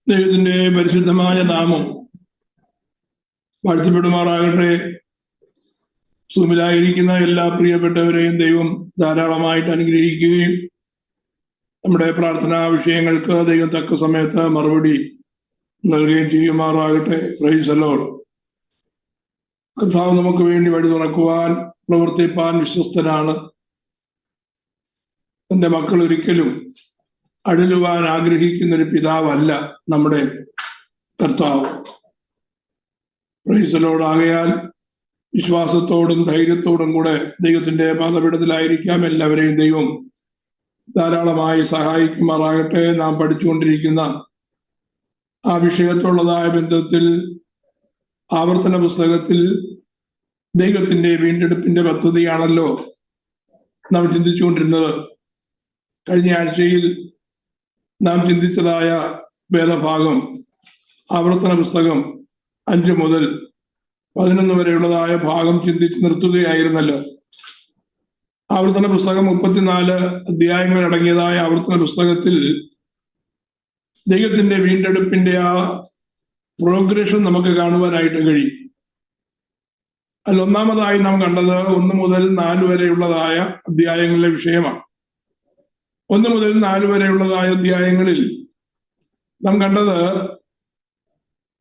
ദൈവത്തിന്റെ പരിശുദ്ധമായ നാമം വാഴ്ത്തപ്പെടുമാറാകട്ടെ. സൂമിലായിരിക്കുന്ന എല്ലാ പ്രിയപ്പെട്ടവരെയും ദൈവം ധാരാളമായിട്ട് അനുഗ്രഹിക്കുകയും നമ്മുടെ പ്രാർത്ഥനാ വിഷയങ്ങൾക്ക് ദൈവം തക്ക സമയത്ത് മറുപടി നൽകുകയും ചെയ്യുമാറാകട്ടെ. Price the Lord. കർത്താവ് നമുക്ക് വേണ്ടി വഴി തുറക്കുവാൻ പ്രവർത്തിപ്പാൻ വിശ്വസ്തനാണ്. തന്റെ മക്കൾ ഒരിക്കലും അഴലുവാൻ ആഗ്രഹിക്കുന്ന ഒരു പിതാവല്ല നമ്മുടെ കർത്താവ്. Price the Lord. ആകയാൽ വിശ്വാസത്തോടും ധൈര്യത്തോടും കൂടെ ദൈവത്തിന്റെ പാദപീഠത്തിലായിരിക്കാം എല്ലാവരെയും ദൈവം ധാരാളമായി സഹായിക്കുമാറാകട്ടെ. നാം പഠിച്ചുകൊണ്ടിരിക്കുന്ന ആ വിഷയത്തോടുള്ളതായ ബന്ധത്തിൽ ആവർത്തന പുസ്തകത്തിൽ ദൈവത്തിന്റെ വീണ്ടെടുപ്പിന്റെ പദ്ധതിയാണല്ലോ നാം ചിന്തിച്ചുകൊണ്ടിരുന്നത്. കഴിഞ്ഞ ആഴ്ചയിൽ നാം ചിന്തിച്ചതായ വേദഭാഗം ആവർത്തന പുസ്തകം 5 മുതൽ 11 വരെയുള്ളതായ ഭാഗം ചിന്തിച്ച് നിർത്തുകയായിരുന്നല്ലോ. ആവർത്തന പുസ്തകം 34 അധ്യായങ്ങൾ അടങ്ങിയതായ ആവർത്തന പുസ്തകത്തിൽ ദൈവത്തിന്റെ വീണ്ടെടുപ്പിന്റെ ആ പ്രോഗ്രഷൻ നമുക്ക് കാണുവാനായിട്ട് കഴിയും. അതിൽ ഒന്നാമതായി നാം കണ്ടത് 1 മുതൽ 4 വരെയുള്ളതായ അധ്യായങ്ങളിലെ വിഷയമാണ്. 1 മുതൽ 4 വരെയുള്ളതായ അധ്യായങ്ങളിൽ നാം കണ്ടത്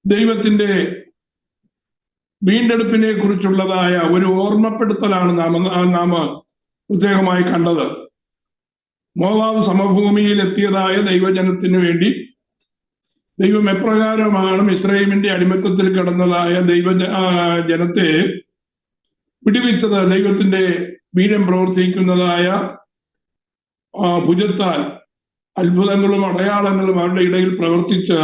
ദൈവത്തിന്റെ വീണ്ടെടുപ്പിനെ കുറിച്ചുള്ളതായ ഒരു ഓർമ്മപ്പെടുത്തലാണ് നാം പ്രത്യേകമായി കണ്ടത്. മോവാബ് സമഭൂമിയിൽ എത്തിയതായ ദൈവജനത്തിനു വേണ്ടി ദൈവം എപ്രകാരമാണ് മിസ്രയീമിന്റെ അടിമത്തത്തിൽ കിടന്നതായ ജനത്തെ വിടുവിച്ചത്. ദൈവത്തിന്റെ വീര്യം പ്രവർത്തിക്കുന്നതായ ഭുജത്താൽ അത്ഭുതങ്ങളും അടയാളങ്ങളും അവരുടെ ഇടയിൽ പ്രവർത്തിച്ച്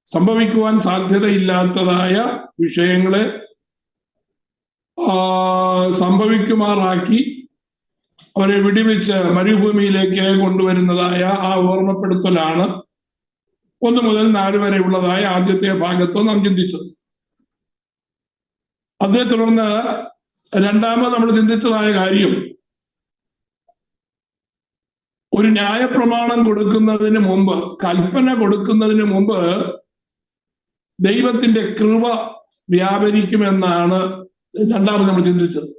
സംഭവിക്കുവാൻ സാധ്യതയില്ലാത്തതായ വിഷയങ്ങളെ സംഭവിക്കുമാറാക്കി അവരെ വിടുവിച്ച് മരുഭൂമിയിലേക്ക് കൊണ്ടുവരുന്നതായ ആ ഓർമ്മപ്പെടുത്തലാണ് 1 മുതൽ 4 വരെയുള്ളതായ ആദ്യത്തെ ഭാഗത്ത് നാം ചിന്തിച്ചത്. അതേ തുടർന്ന് രണ്ടാമത് നമ്മൾ ചിന്തിച്ചതായ കാര്യം, ഒരു ന്യായപ്രമാണം കൊടുക്കുന്നതിന് മുമ്പ്, കൽപ്പന കൊടുക്കുന്നതിന് മുമ്പ് ദൈവത്തിന്റെ കൃപ വ്യാപരിക്കുമെന്നാണ് രണ്ടാമത് നമ്മൾ ചിന്തിച്ചത്.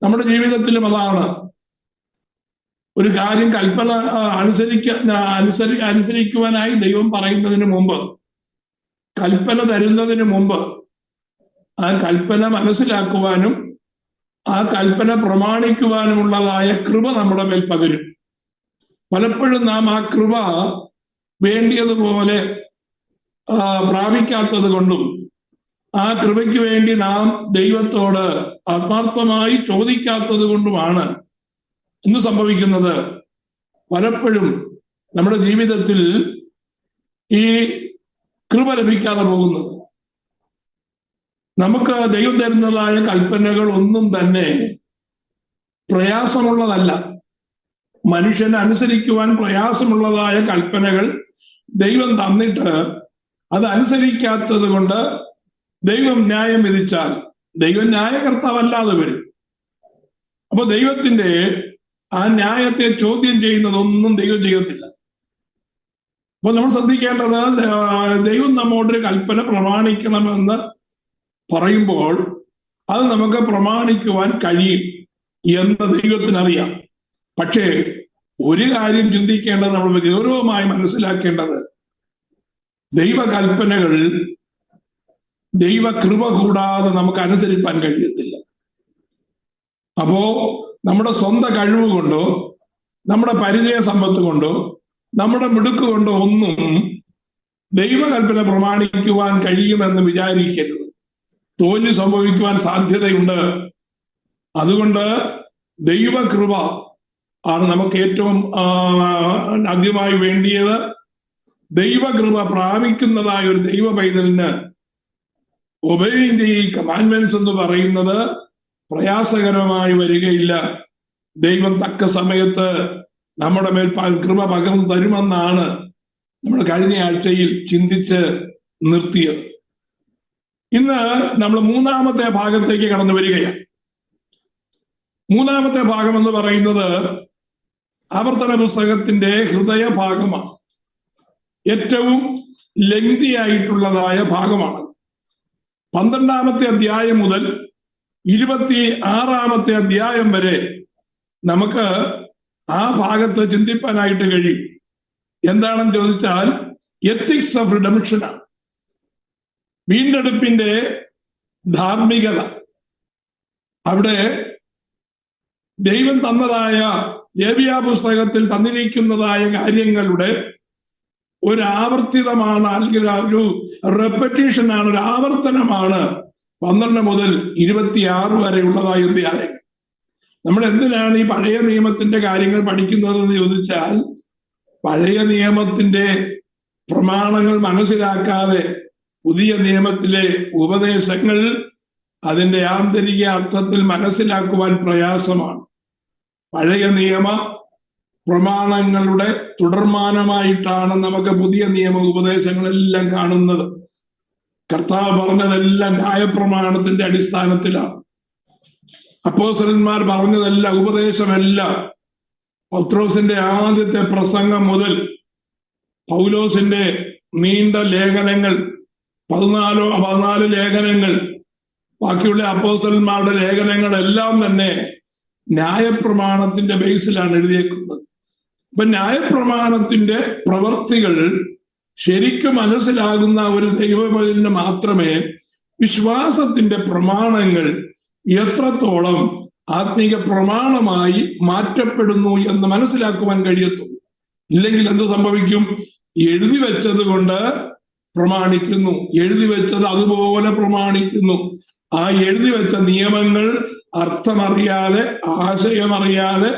നമ്മുടെ ജീവിതത്തിലും അതാണ്. ഒരു കാര്യം കൽപ്പന അനുസരിക്കുവാനായി ദൈവം പറയുന്നതിന് മുമ്പ്, കൽപ്പന തരുന്നതിന് മുമ്പ് ആ കൽപ്പന മനസ്സിലാക്കുവാനും ആ കൽപ്പന പ്രമാണിക്കുവാനുമുള്ളതായ കൃപ നമ്മുടെ മേൽ പകരും. പലപ്പോഴും നാം ആ കൃപ വേണ്ടിയതുപോലെ പ്രാപിക്കാത്തത് കൊണ്ടും ആ കൃപയ്ക്ക് വേണ്ടി നാം ദൈവത്തോട് ആത്മാർത്ഥമായി ചോദിക്കാത്തത് കൊണ്ടുമാണ് എന്ത് സംഭവിക്കുന്നത്. പലപ്പോഴും നമ്മുടെ ജീവിതത്തിൽ ഈ കൃപ ലഭിക്കാതെ പോകുന്നത്. നമുക്ക് ദൈവം തരുന്നതായ കൽപ്പനകൾ ഒന്നും തന്നെ പ്രയാസമുള്ളതല്ല. മനുഷ്യന് അനുസരിക്കുവാൻ പ്രയാസമുള്ളതായ കൽപ്പനകൾ ദൈവം തന്നിട്ട് അത് അനുസരിക്കാത്തത് കൊണ്ട് ദൈവം ന്യായം വിധിച്ചാൽ ദൈവം ന്യായകർത്താവല്ലാതെ വരും. അപ്പൊ ദൈവത്തിന്റെ ആ ന്യായത്തെ ചോദ്യം ചെയ്യുന്നതൊന്നും ദൈവം ചെയ്യത്തില്ല. അപ്പൊ നമ്മൾ ശ്രദ്ധിക്കേണ്ടത്, ദൈവം നമ്മോടൊരു കൽപ്പന പ്രമാണിക്കണമെന്ന് പറയുമ്പോൾ അത് നമുക്ക് പ്രമാണിക്കുവാൻ കഴിയും എന്ന് ദൈവത്തിനറിയാം. പക്ഷേ ഒരു കാര്യം ചിന്തിക്കേണ്ടത്, നമ്മൾ ഗൗരവമായി മനസ്സിലാക്കേണ്ടത്, ദൈവകൽപ്പനകൾ ദൈവകൃപ കൂടാതെ നമുക്ക് അനുസരിപ്പാൻ കഴിയത്തില്ല. അപ്പോ നമ്മുടെ സ്വന്തം കഴിവ് കൊണ്ടോ നമ്മുടെ പരിചയ സമ്പത്ത് കൊണ്ടോ നമ്മുടെ മിടുക്ക് കൊണ്ടോ ഒന്നും ദൈവകൽപ്പന പ്രമാണിക്കുവാൻ കഴിയുമെന്ന് വിചാരിക്കരുത്. തോൽവി സംഭവിക്കുവാൻ സാധ്യതയുണ്ട്. അതുകൊണ്ട് ദൈവകൃപ ആണ് നമുക്ക് ഏറ്റവും ആദ്യമായി വേണ്ടിയത്. ദൈവകൃപ പ്രാപിക്കുന്നതായ ഒരു ദൈവ പൈതലിന് ഒബേയിങ് ദി കമാൻഡ്മെന്റ്സ് എന്ന് പറയുന്നത് പ്രയാസകരമായി വരികയില്ല. ദൈവം തക്ക സമയത്ത് നമ്മുടെ മേൽ കൃപ പകർന്നു തരുമെന്നാണ് നമ്മൾ കഴിഞ്ഞ ആഴ്ചയിൽ ചിന്തിച്ച് നിർത്തിയത്. ഇന്ന് നമ്മൾ 3-ാമത്തെ ഭാഗത്തേക്ക് കടന്നു വരികയാണ്. 3-ാമത്തെ ഭാഗം എന്ന് പറയുന്നത് ആവർത്തന പുസ്തകത്തിന്റെ ഹൃദയഭാഗമാണ്. ഏറ്റവും ലെങ്തി ആയിട്ടുള്ളതായ ഭാഗമാണ്. 12-ാമത്തെ അധ്യായം മുതൽ 26-ാമത്തെ അധ്യായം വരെ നമുക്ക് ആ ഭാഗത്ത് ചിന്തിപ്പാനായിട്ട് കഴിയും. എന്താണെന്ന് ചോദിച്ചാൽ എത്തിക്സ് ഓഫ് റിഡംഷനാണ്, വീണ്ടെടുപ്പിന്റെ ധാർമ്മികത. അവിടെ ദൈവം തന്നതായ ലേവ്യ പുസ്തകത്തിൽ തന്നിരിക്കുന്നതായ കാര്യങ്ങളുടെ ഒരു ആവർത്തിതമാണ്, അല്ലെങ്കിൽ ഒരു റെപ്പറ്റീഷനാണ്, ഒരു ആവർത്തനമാണ് 12 മുതൽ 26 വരെയുള്ളതായ അധ്യായം. നമ്മൾ എന്തിനാണ് ഈ പഴയ നിയമത്തിന്റെ കാര്യങ്ങൾ പഠിക്കുന്നതെന്ന് ചോദിച്ചാൽ, പഴയ നിയമത്തിന്റെ പ്രമാണങ്ങൾ മനസ്സിലാക്കാതെ പുതിയ നിയമത്തിലെ ഉപദേശങ്ങൾ അതിന്റെ ആന്തരിക അർത്ഥത്തിൽ മനസ്സിലാക്കുവാൻ പ്രയാസമാണ്. പഴയ നിയമ പ്രമാണങ്ങളുടെ തുടർമാനമായിട്ടാണ് നമുക്ക് പുതിയ നിയമ ഉപദേശങ്ങളെല്ലാം കാണുന്നത്. കർത്താവ് പറഞ്ഞതെല്ലാം ന്യായപ്രമാണത്തിന്റെ അടിസ്ഥാനത്തിലാണ്. അപ്പോസ്തലന്മാർ പറഞ്ഞതെല്ലാം, ഉപദേശമെല്ലാം, പത്രോസിന്റെ ആദ്യത്തെ പ്രസംഗം മുതൽ പൗലോസിന്റെ നീണ്ട ലേഖനങ്ങൾ, 14 ലേഖനങ്ങൾ, ബാക്കിയുള്ള അപ്പോസ്തലന്മാരുടെ ലേഖനങ്ങളെല്ലാം തന്നെ ന്യായപ്രമാണത്തിന്റെ ബേസിലാണ് എഴുതിയേക്കുന്നത്. അപ്പൊ ന്യായപ്രമാണത്തിന്റെ പ്രവർത്തികൾ ശരിക്കും മനസ്സിലാകുന്ന ഒരു ദൈവപൈതലിന് മാത്രമേ വിശ്വാസത്തിന്റെ പ്രമാണങ്ങൾ എത്രത്തോളം ആത്മീക പ്രമാണമായി മാറ്റപ്പെടുന്നു എന്ന് മനസ്സിലാക്കുവാൻ കഴിയത്തുള്ളൂ. ഇല്ലെങ്കിൽ എന്ത് സംഭവിക്കും? എഴുതി വെച്ചത് കൊണ്ട് പ്രമാണിക്കുന്നു, എഴുതി വെച്ചത് അതുപോലെ പ്രമാണിക്കുന്നു. ആ എഴുതി വെച്ച നിയമങ്ങൾ അർത്ഥമറിയാതെ, ആശയമറിയാതെ,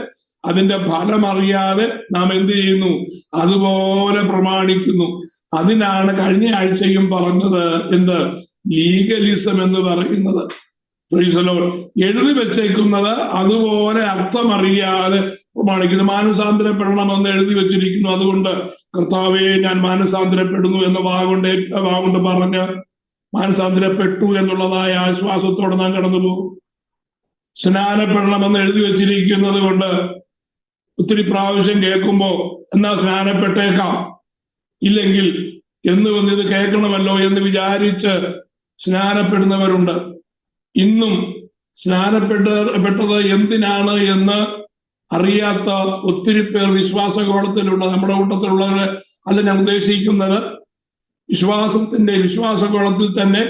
അതിന്റെ ഫലമറിയാതെ നാം എന്ത് ചെയ്യുന്നു? അതുപോലെ പ്രമാണിക്കുന്നു. അതിനാണ് കഴിഞ്ഞ ആഴ്ചയും പറഞ്ഞത്, എന്ത്? ലീഗലിസം എന്ന് പറയുന്നത്. എഴുതി വെച്ചേക്കുന്നത് അതുപോലെ അർത്ഥമറിയാതെ പ്രമാണിക്കുന്നു. മാനസാന്തരപ്പെടണമെന്ന് എഴുതി വെച്ചിരിക്കുന്നു, അതുകൊണ്ട് കർത്താവേ ഞാൻ മാനസാന്തരപ്പെടുന്നു എന്ന വാഗുകൊണ്ട് പറഞ്ഞ് മാനസാന്തരപ്പെട്ടു എന്നുള്ളതായ ആശ്വാസത്തോടെ നാം കടന്നു പോകും. സ്നാനപ്പെടണമെന്ന് എഴുതി വെച്ചിരിക്കുന്നത് കൊണ്ട് ഒത്തിരി പ്രാവശ്യം കേൾക്കുമ്പോ എന്നാ സ്നാനപ്പെട്ടേക്കാം, ഇല്ലെങ്കിൽ എന്ന് വന്ന് ഇത് കേൾക്കണമല്ലോ എന്ന് വിചാരിച്ച് സ്നാനപ്പെടുന്നവരുണ്ട്. ഇന്നും സ്നാനപ്പെട്ടത് എന്തിനാണ് എന്ന് അറിയാത്ത ഒത്തിരി പേർ വിശ്വാസകോളത്തിലുള്ള, നമ്മുടെ കൂട്ടത്തിലുള്ളവരെ അല്ല ഞാൻ ഉദ്ദേശിക്കുന്നത്. വിശ്വാസകോളത്തിൽ തന്നെ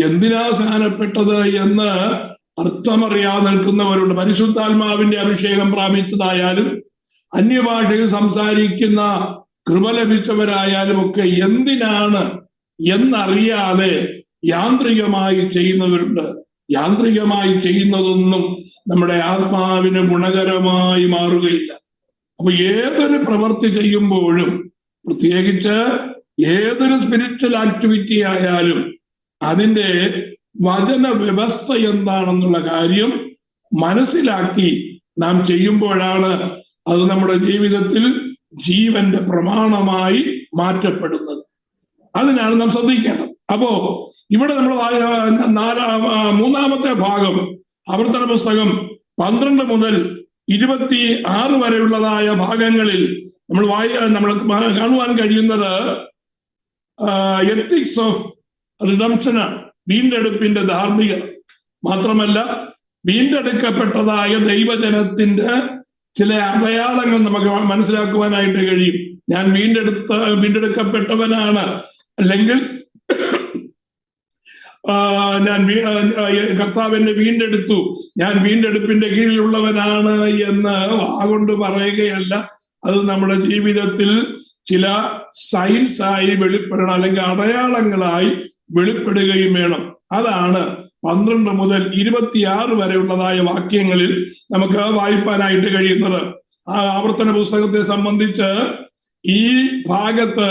എന്തിനാ സ്നാനപ്പെട്ടത് എന്ന് അർത്ഥമറിയാതെ നിൽക്കുന്നവരുണ്ട്. പരിശുദ്ധാത്മാവിന്റെ അഭിഷേകം പ്രാപിച്ചതായാലും അന്യഭാഷയിൽ സംസാരിക്കുന്ന കൃപ ലഭിച്ചവരായാലും ഒക്കെ എന്തിനാണ് എന്നറിയാതെ യാന്ത്രികമായി ചെയ്യുന്നവരുണ്ട്. യാന്ത്രികമായി ചെയ്യുന്നതൊന്നും നമ്മുടെ ആത്മാവിന് ഗുണകരമായി മാറുകയില്ല. അപ്പൊ ഏതൊരു പ്രവൃത്തി ചെയ്യുമ്പോഴും, പ്രത്യേകിച്ച് ഏതൊരു സ്പിരിച്വൽ ആക്ടിവിറ്റി ആയാലും, അതിൻ്റെ വചന വ്യവസ്ഥ എന്താണെന്നുള്ള കാര്യം മനസ്സിലാക്കി നാം ചെയ്യുമ്പോഴാണ് അത് നമ്മുടെ ജീവിതത്തിൽ ജീവന്റെ പ്രമാണമായി മാറ്റപ്പെടുന്നത്. അതിനാണ് നാം ശ്രദ്ധിക്കേണ്ടത്. അപ്പോ ഇവിടെ നമ്മൾ 3-ാമത്തെ ഭാഗം, ആവർത്തന പുസ്തകം 12 മുതൽ 26 വരെയുള്ളതായ ഭാഗങ്ങളിൽ നമ്മൾ കാണുവാൻ കഴിയുന്നത് എത്തിക്സ് ഓഫ് റിഡംഷനാണ്, വീണ്ടെടുപ്പിന്റെ ധാർമ്മികത. മാത്രമല്ല, വീണ്ടെടുക്കപ്പെട്ടതായ ദൈവജനത്തിന്റെ ചില അടയാളങ്ങൾ നമുക്ക് മനസ്സിലാക്കുവാനായിട്ട് കഴിയും. ഞാൻ വീണ്ടെടുക്കപ്പെട്ടവനാണ്, അല്ലെങ്കിൽ ഞാൻ കർത്താവ് എന്നെ വീണ്ടെടുത്തു, ഞാൻ വീണ്ടെടുപ്പിന്റെ കീഴിലുള്ളവനാണ് എന്ന് വാഗൊണ്ട് പറയുകയല്ല. അത് നമ്മുടെ ജീവിതത്തിൽ ചില സൈൻസായി വെളിപ്പെടണം, അല്ലെങ്കിൽ അടയാളങ്ങളായി വെളിപ്പെടുകയും വേണം. അതാണ് 12 മുതൽ 26 വരെയുള്ളതായ വാക്യങ്ങളിൽ നമുക്ക് വായിപ്പാനായിട്ട് കഴിയുന്നത്. ആ ആവർത്തന പുസ്തകത്തെ സംബന്ധിച്ച് ഈ ഭാഗത്ത്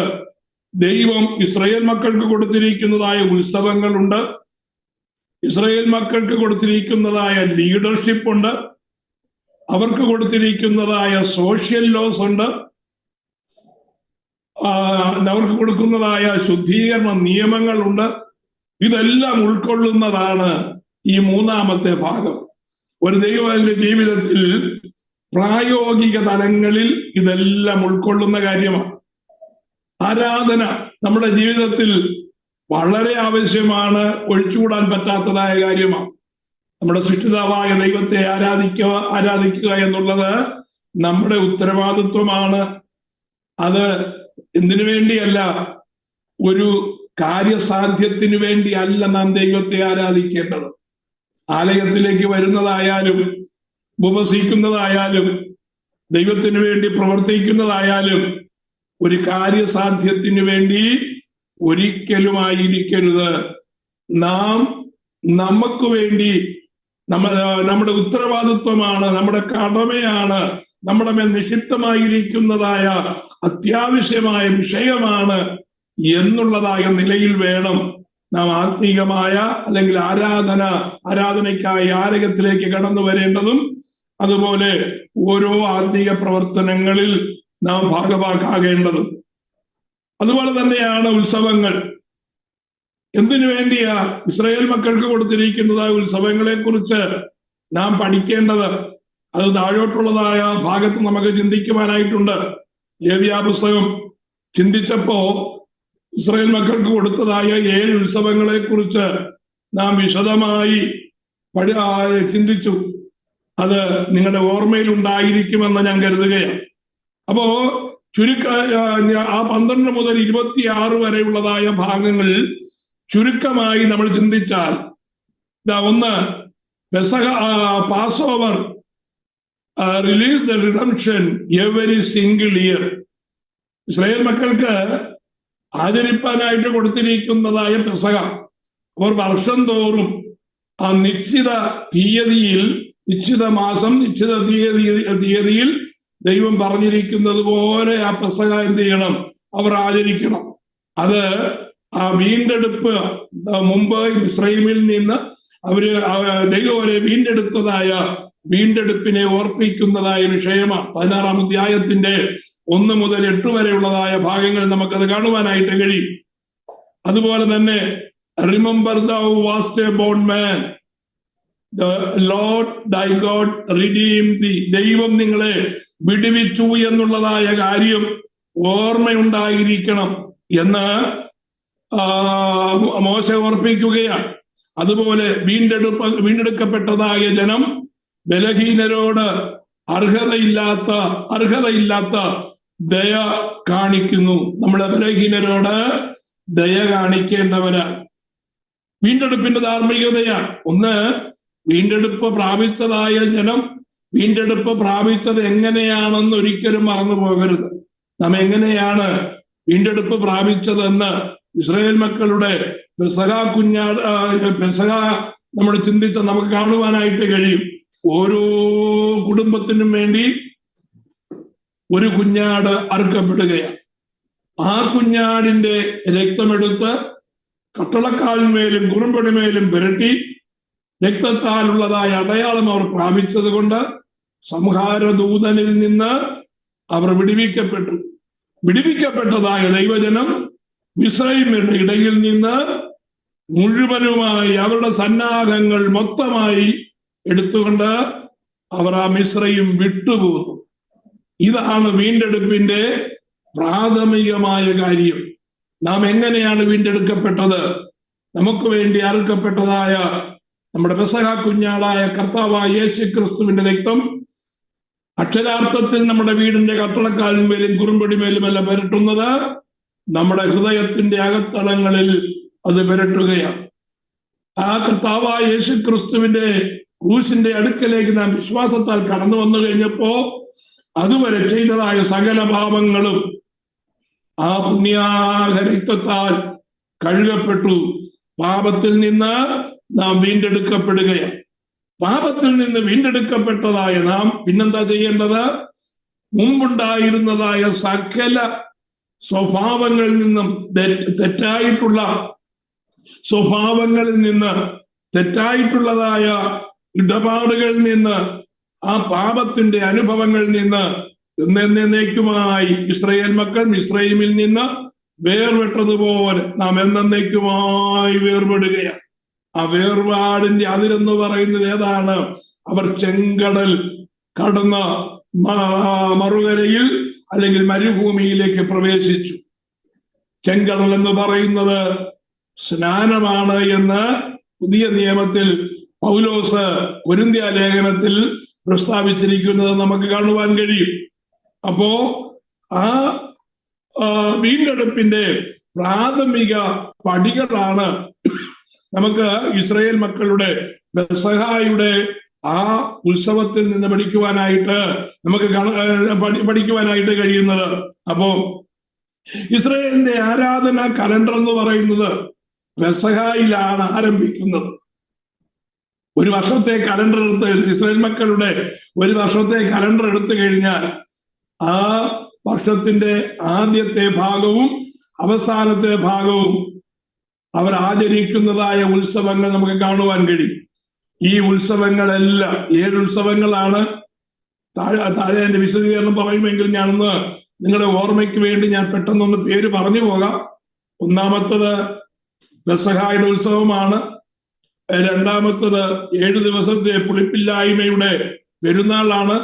ദൈവം ഇസ്രായേൽ മക്കൾക്ക് കൊടുത്തിരിക്കുന്നതായ ഉത്സവങ്ങളുണ്ട്, ഇസ്രായേൽ മക്കൾക്ക് കൊടുത്തിരിക്കുന്നതായ ലീഡർഷിപ്പ് ഉണ്ട്, അവർക്ക് കൊടുത്തിരിക്കുന്നതായ സോഷ്യൽ ലോസ് ഉണ്ട്, അവർക്ക് കൊടുക്കുന്നതായ ശുദ്ധീകരണ നിയമങ്ങളുണ്ട്. ഇതെല്ലാം ഉൾക്കൊള്ളുന്നതാണ് ഈ 3-ാമത്തെ ഭാഗം. ഒരു ദൈവത്തിന്റെ ജീവിതത്തിൽ പ്രായോഗിക തലങ്ങളിൽ ഇതെല്ലാം ഉൾക്കൊള്ളുന്ന കാര്യമാണ്. ആരാധന നമ്മുടെ ജീവിതത്തിൽ വളരെ ആവശ്യമാണ്, ഒഴിച്ചുകൂടാൻ പറ്റാത്തതായ കാര്യമാണ്. നമ്മുടെ സൃഷ്ടിതാവായ ദൈവത്തെ ആരാധിക്കുക എന്നുള്ളത് നമ്മുടെ ഉത്തരവാദിത്വമാണ്. അത് എന്തിനു വേണ്ടിയല്ല, ഒരു കാര്യസാധ്യത്തിനു വേണ്ടി അല്ല നാം ദൈവത്തെ ആരാധിക്കേണ്ടത്. ആലയത്തിലേക്ക് വരുന്നതായാലും ഉപവസിക്കുന്നതായാലും ദൈവത്തിനു വേണ്ടി പ്രവർത്തിക്കുന്നതായാലും ഒരു കാര്യസാധ്യത്തിനു വേണ്ടി ഒരിക്കലുമായിരിക്കരുത്. നാം നമുക്ക് വേണ്ടി നമ്മുടെ ഉത്തരവാദിത്വമാണ്, നമ്മുടെ കടമയാണ്, നമ്മുടെ മേൽ നിക്ഷിപ്തമായിരിക്കുന്നതായ അത്യാവശ്യമായ വിഷയമാണ് എന്നുള്ളതായ നിലയിൽ വേണം നാം ആത്മീകമായ അല്ലെങ്കിൽ ആരാധനയ്ക്കായി ആലയത്തിലേക്ക് കടന്നു വരേണ്ടതും അതുപോലെ ഓരോ ആത്മീക പ്രവർത്തനങ്ങളിൽ നാം ഭാഗഭാക്കാകേണ്ടതും. അതുപോലെ തന്നെയാണ് ഉത്സവങ്ങൾ. എന്തിനു വേണ്ടിയാ ഇസ്രായേൽ മക്കൾക്ക് കൊടുത്തിരിക്കുന്നതായ ഉത്സവങ്ങളെ കുറിച്ച് നാം പഠിക്കേണ്ടത്? അത് താഴോട്ടുള്ളതായ ഭാഗത്ത് നമുക്ക് ചിന്തിക്കുവാനായിട്ടുണ്ട്. ലേവ്യ പുസ്തകം ചിന്തിച്ചപ്പോ ഇസ്രായേൽ മക്കൾക്ക് കൊടുത്തതായ 7 ഉത്സവങ്ങളെ കുറിച്ച് നാം വിശദമായി ചിന്തിച്ചു. അത് നിങ്ങളുടെ ഓർമ്മയിൽ ഉണ്ടായിരിക്കുമെന്ന് ഞാൻ കരുതുകയാണ്. അപ്പോ ആ 12 മുതൽ 26 വരെയുള്ളതായ ഭാഗങ്ങളിൽ ചുരുക്കമായി നമ്മൾ ചിന്തിച്ചാൽ, ഒന്ന് pass over release the redemption every single year. Israel മക്കൾക്ക് ആചരിപ്പാനായിട്ട് കൊടുത്തിരിക്കുന്നതായ പെസഹ അവർ വർഷം തോറും ആ നിശ്ചിത തീയതിയിൽ, നിശ്ചിത മാസം, നിശ്ചിത തീയതിയിൽ ദൈവം പറഞ്ഞിരിക്കുന്നത് പോലെ ആ പെസഹ എന്ത് ചെയ്യണം? അവർ ആചരിക്കണം. അത് ആ വീണ്ടെടുപ്പ്, മുമ്പ് ഇസ്രായേലിൽ നിന്ന് ദൈവം അവരെ വീണ്ടെടുത്തതായ വീണ്ടെടുപ്പിനെ ഓർപ്പിക്കുന്നതായ വിഷയമാണ്. 16-ാം അധ്യായത്തിന്റെ 1 മുതൽ 8 വരെയുള്ളതായ ഭാഗങ്ങൾ നമുക്കത് കാണുവാനായിട്ട് കഴിയും. അതുപോലെ തന്നെ remember thou wast a bondman, the Lord thy God redeem thee. ദൈവം നിങ്ങളെ വിടുവിച്ചു എന്നുള്ളതായ കാര്യം ഓർമ്മയുണ്ടായിരിക്കണം എന്ന് മോശ ഓർപ്പിക്കുകയാണ്. അതുപോലെ വീണ്ടെടുക്കപ്പെട്ടതായ ജനം ബലഹീനരോട് അർഹതയില്ലാത്ത ദയ കാണിക്കുന്നു. നമ്മുടെ ബലഹീനരോട് ദയ കാണിക്കേണ്ടവരാണ്. വീണ്ടെടുപ്പിന്റെ ധാർമ്മികതയാണ്. ഒന്ന്, വീണ്ടെടുപ്പ് പ്രാപിച്ചതായ ജനം വീണ്ടെടുപ്പ് പ്രാപിച്ചത് എങ്ങനെയാണെന്ന് ഒരിക്കലും മറന്നു പോകരുത്. നാം എങ്ങനെയാണ് വീണ്ടെടുപ്പ് പ്രാപിച്ചതെന്ന് ഇസ്രായേൽ മക്കളുടെ പെസഹ നമ്മൾ ചിന്തിച്ച നമുക്ക് കാണുവാനായിട്ട് കഴിയും. ഓരോ കുടുംബത്തിനും വേണ്ടി ഒരു കുഞ്ഞാട് അറുക്കപ്പെടുകയാണ്. ആ കുഞ്ഞാടിന്റെ രക്തമെടുത്ത് കട്ടളക്കാലിന്മേലും കുറുമ്പടിമേലും പുരട്ടി രക്തത്താലുള്ളതായ അടയാളം അവർ പ്രാപിച്ചത് കൊണ്ട് സംഹാരദൂതനിൽ നിന്ന് അവർ വിടുവിക്കപ്പെട്ടതായ ദൈവജനം മിസ്രയീമിന്റെ ഇടയിൽ നിന്ന് മുഴുവനുമായി അവരുടെ സന്നാഹങ്ങൾ മൊത്തമായി എടുത്തുകൊണ്ട് അവർ ആ മിസ്രയീം വിട്ടുപോകുന്നു. ഇതാണ് വീണ്ടെടുപ്പിന്റെ പ്രാഥമികമായ കാര്യം. നാം എങ്ങനെയാണ് വീണ്ടെടുക്കപ്പെട്ടത്? നമുക്ക് വേണ്ടി അറുക്കപ്പെട്ടതായ നമ്മുടെ പെസഹ കുഞ്ഞാടായ കർത്താവായ യേശുക്രിസ്തുവിന്റെ രക്തം അക്ഷരാർത്ഥത്തിൽ നമ്മുടെ വീടിന്റെ കട്ടളക്കാലിന്മേലും കുറുമ്പടിമേലുമല്ല പുരട്ടുന്നത്, നമ്മുടെ ഹൃദയത്തിന്റെ അകത്തളങ്ങളിൽ അത് പുരട്ടുകയാണ്. ആ കർത്താവായ യേശുക്രിസ്തുവിന്റെ ക്രൂശിന്റെ അടുക്കലേക്ക് നാം വിശ്വാസത്താൽ കടന്നു വന്നു കഴിഞ്ഞപ്പോ അതുവരെ ചെയ്തതായ സകല പാപങ്ങളും ആ പുണ്യാഹ രക്തത്താൽ കഴുകപ്പെട്ടു. പാപത്തിൽ നിന്ന് നാം വീണ്ടെടുക്കപ്പെടുകയാണ്. പാപത്തിൽ നിന്ന് വീണ്ടെടുക്കപ്പെട്ടതായ നാം പിന്നെന്താ ചെയ്യേണ്ടത്? മുമ്പുണ്ടായിരുന്നതായ സകല സ്വഭാവങ്ങളിൽ നിന്നും തെറ്റായിട്ടുള്ള സ്വഭാവങ്ങളിൽ നിന്ന്, തെറ്റായിട്ടുള്ളതായ ഇടപാടുകളിൽ നിന്ന്, ആ പാപത്തിന്റെ അനുഭവങ്ങളിൽ നിന്ന് എന്നേക്കുമായി ഇസ്രായേൽ മക്കൾ മിസ്രയീമിൽ നിന്ന് വേർപെട്ടതുപോലെ നാം എന്നേക്കുമായി വേർപെടുകയാണ്. ആ വേർപാടിന്റെ അതിരെന്ന് പറയുന്നത് ഏതാണ്? അവർ ചെങ്കടൽ കടന്ന് മറുകരയിൽ അല്ലെങ്കിൽ മരുഭൂമിയിലേക്ക് പ്രവേശിച്ചു. ചെങ്കടൽ എന്ന് പറയുന്നത് സ്നാനമാണ് എന്ന് പുതിയ നിയമത്തിൽ പൗലോസ് കൊരിന്ത്യ ലേഖനത്തിൽ പ്രസ്താവിച്ചിരിക്കുന്നത് നമുക്ക് കാണുവാൻ കഴിയും. അപ്പോ ആ വീണ്ടെടുപ്പിന്റെ പ്രാഥമിക പടികളാണ് നമുക്ക് ഇസ്രായേൽ മക്കളുടെ പെസഹായുടെ ആ ഉത്സവത്തിൽ നിന്ന് പഠിക്കുവാനായിട്ട് കഴിയുന്നത്. അപ്പോ ഇസ്രായേലിന്റെ ആരാധന കലണ്ടർ എന്ന് പറയുന്നത് പെസഹായിലാണ് ആരംഭിക്കുന്നത്. ഒരു വർഷത്തെ കലണ്ടർ എടുത്ത് ഇസ്രായേൽ മക്കളുടെ ഒരു വർഷത്തെ കലണ്ടർ എടുത്തു കഴിഞ്ഞാൽ ആ വർഷത്തിന്റെ ആദ്യത്തെ ഭാഗവും അവസാനത്തെ ഭാഗവും അവർ ആചരിക്കുന്നതായ ഉത്സവങ്ങൾ നമുക്ക് കാണുവാൻ കഴിയും. ഈ ഉത്സവങ്ങളെല്ലാം 7 ഉത്സവങ്ങളാണ്. താഴെ എന്റെ വിശദീകരണം പറയുമെങ്കിൽ ഞാനൊന്ന് നിങ്ങളുടെ ഓർമ്മയ്ക്ക് വേണ്ടി ഞാൻ പെട്ടെന്നൊന്ന് പേര് പറഞ്ഞു പോകാം. ഒന്നാമത്തത് പെസഹായുടെ ഉത്സവമാണ്. രണ്ടാമത്തത് 7 ദിവസത്തെ പുളിപ്പില്ലായ്മയുടെ പെരുന്നാളാണ്.